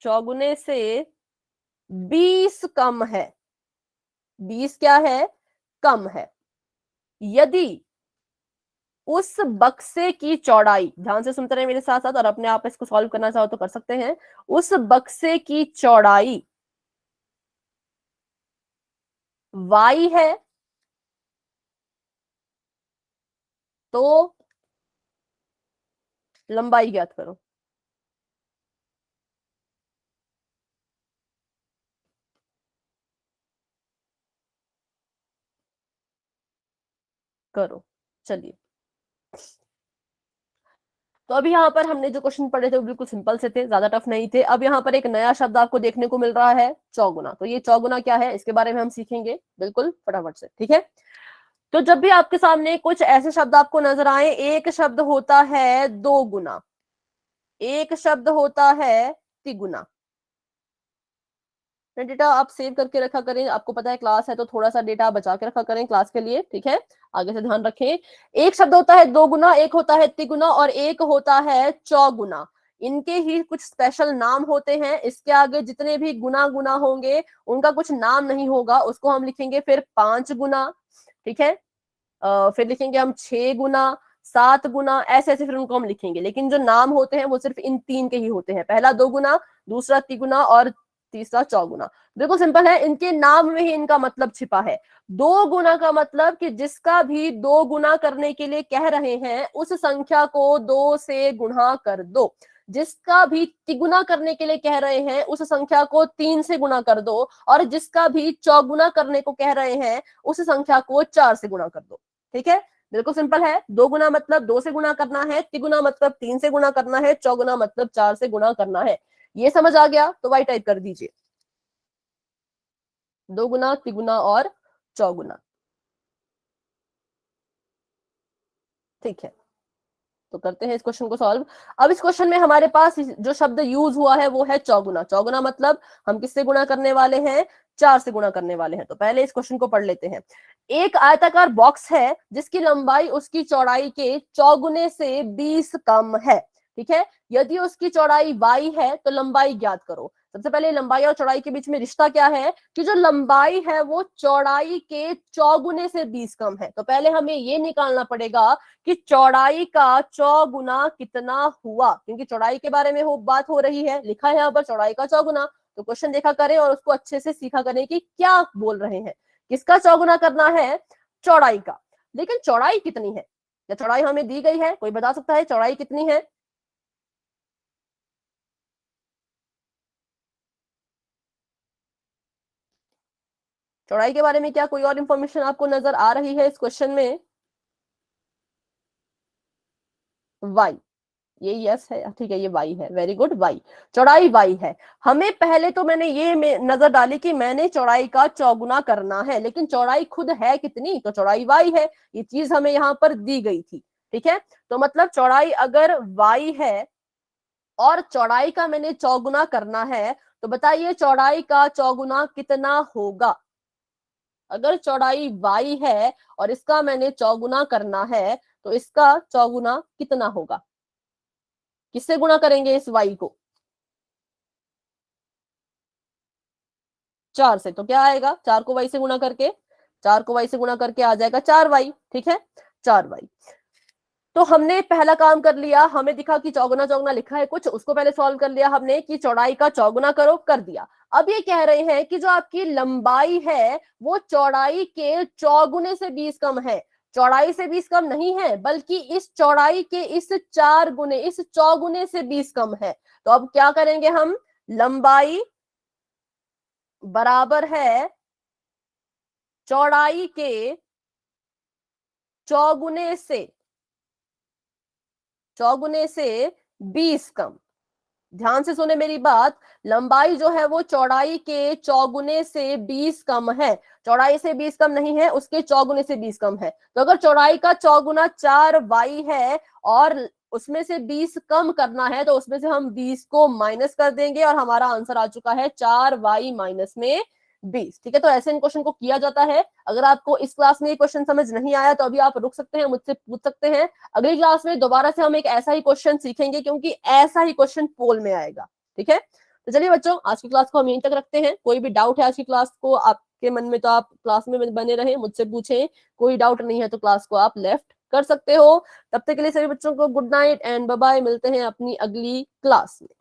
चौगुने से 20 कम है। 20 क्या है? कम है। यदि उस बक्से की चौड़ाई, ध्यान से सुनते रहे मेरे साथ साथ, और अपने आप इसको सॉल्व करना चाहो तो कर सकते हैं। उस बक्से की चौड़ाई y है तो लंबाई ज्ञात करो। करो, चलिए। तो अभी यहाँ पर हमने जो क्वेश्चन पढ़े थे वो बिल्कुल सिंपल से थे, ज्यादा टफ नहीं थे। अब यहाँ पर एक नया शब्द आपको देखने को मिल रहा है, चौगुना। तो ये चौगुना क्या है इसके बारे में हम सीखेंगे बिल्कुल फटाफट से। ठीक है, तो जब भी आपके सामने कुछ ऐसे शब्द आपको नजर आए, एक शब्द होता है दो गुना, एक शब्द होता है तिगुना। डेटा आप सेव करके रखा करें, आपको पता है क्लास है तो थोड़ा सा डेटा बचा के रखा करें क्लास के लिए। ठीक है, आगे से ध्यान रखें। एक शब्द होता है दो गुना, एक होता है तिगुना, और एक होता है चौगुना। इनके ही कुछ स्पेशल नाम होते हैं। इसके आगे जितने भी गुना गुना होंगे उनका कुछ नाम नहीं होगा, उसको हम लिखेंगे फिर 5 गुना। ठीक है, फिर लिखेंगे हम 6 गुना, 7 गुना, ऐसे ऐसे फिर उनको हम लिखेंगे। लेकिन जो नाम होते हैं वो सिर्फ इन 3 के ही होते हैं, पहला 2 गुना, दूसरा तिगुना, और तीसरा चौगुना। बिल्कुल सिंपल है, इनके नाम में ही इनका मतलब छिपा है। 2 गुना का मतलब कि जिसका भी 2 गुना करने के लिए कह रहे हैं उस संख्या को 2 से गुणा कर दो। जिसका भी तिगुना करने के लिए कह रहे हैं उस संख्या को 3 से गुणा कर दो, और जिसका भी चौगुना करने को कह रहे हैं उस संख्या को 4 से गुणा कर दो। ठीक है, बिल्कुल सिंपल है। 2 गुना मतलब 2 से गुणा करना है, तिगुना मतलब 3 से गुणा करना है, चौगुना मतलब 4 से गुणा करना है। ये समझ आ गया तो वाई टाइप कर दीजिए, 2 गुना, तिगुना और चौगुना। ठीक है, तो करते हैं इस क्वेश्चन को सॉल्व। अब इस क्वेश्चन में हमारे पास जो शब्द यूज हुआ है वो है चौगुना। चौगुना मतलब हम किससे गुणा करने वाले हैं? 4 से गुणा करने वाले हैं। तो पहले इस क्वेश्चन को पढ़ लेते हैं। एक आयताकार बॉक्स है जिसकी लंबाई उसकी चौड़ाई के चौगुने से 20 कम है। ठीक है, यदि उसकी चौड़ाई y है तो लंबाई ज्ञात करो। सबसे पहले लंबाई और चौड़ाई के बीच में रिश्ता क्या है कि जो लंबाई है वो चौड़ाई के चौगुने से 20 कम है। तो पहले हमें ये निकालना पड़ेगा कि चौड़ाई का चौगुना कितना हुआ, क्योंकि चौड़ाई के बारे में बात हो रही है, लिखा है यहाँ पर चौड़ाई का चौगुना। तो क्वेश्चन देखा करें और उसको अच्छे से सीखा करें कि क्या बोल रहे हैं। किसका चौगुना करना है? चौड़ाई का। लेकिन चौड़ाई कितनी है? या चौड़ाई हमें दी गई है, कोई बता सकता है चौड़ाई कितनी है? चौड़ाई के बारे में क्या कोई और इंफॉर्मेशन आपको नजर आ रही है इस क्वेश्चन में? y, ये यस है, ठीक है, ये y है, वेरी गुड, y, चौड़ाई y है। हमें पहले तो मैंने ये नजर डाली कि मैंने चौड़ाई का चौगुना करना है, लेकिन चौड़ाई खुद है कितनी, तो चौड़ाई y है, ये चीज हमें यहाँ पर दी गई थी, ठीक है। तो मतलब चौड़ाई अगर y है और चौड़ाई का मैंने चौगुना करना है, तो बताइए चौड़ाई का चौगुना कितना होगा। अगर चौड़ाई y है और इसका मैंने चौगुना करना है, तो इसका चौगुना कितना होगा। किससे गुणा करेंगे इस y को, 4 से। तो क्या आएगा, 4 को y से गुणा करके, 4 को y से गुणा करके आ जाएगा 4y, ठीक है, 4y। तो हमने पहला काम कर लिया, हमें दिखा कि चौगुना चौगुना लिखा है कुछ, उसको पहले सॉल्व कर लिया हमने कि चौड़ाई का चौगुना करो, कर दिया। अब ये कह रहे हैं कि जो आपकी लंबाई है वो चौड़ाई के चौगुने से 20 कम है। चौड़ाई से 20 कम नहीं है, बल्कि इस चौड़ाई के इस 4 गुने, इस चौगुने से 20 कम है। तो अब क्या करेंगे हम, लंबाई बराबर है चौड़ाई के चौगुने से, चौगुने से 20 कम। ध्यान से सुने मेरी बात, लंबाई जो है वो चौड़ाई के चौगुने से 20 कम है, चौड़ाई से 20 कम नहीं है, उसके चौगुने से 20 कम है। तो अगर चौड़ाई का चौगुना 4y है और उसमें से 20 कम करना है, तो उसमें से हम 20 को माइनस कर देंगे और हमारा आंसर आ चुका है 4y माइनस में 20, ठीक है। तो ऐसे इन क्वेश्चन को किया जाता है। अगर आपको इस क्लास में ये क्वेश्चन समझ नहीं आया तो अभी आप रुक सकते हैं, मुझसे पूछ सकते हैं। अगली क्लास में दोबारा से हम एक ऐसा ही क्वेश्चन सीखेंगे, क्योंकि ऐसा ही क्वेश्चन पोल में आएगा, ठीक है। तो चलिए बच्चों, आज की क्लास को हम यहीं तक रखते हैं। कोई भी डाउट है आज की क्लास को आपके मन में, तो आप क्लास में बने रहे, मुझसे पूछें। कोई डाउट नहीं है तो क्लास को आप लेफ्ट कर सकते हो। तब तक के लिए सभी बच्चों को good night and bye bye, मिलते हैं अपनी अगली क्लास में।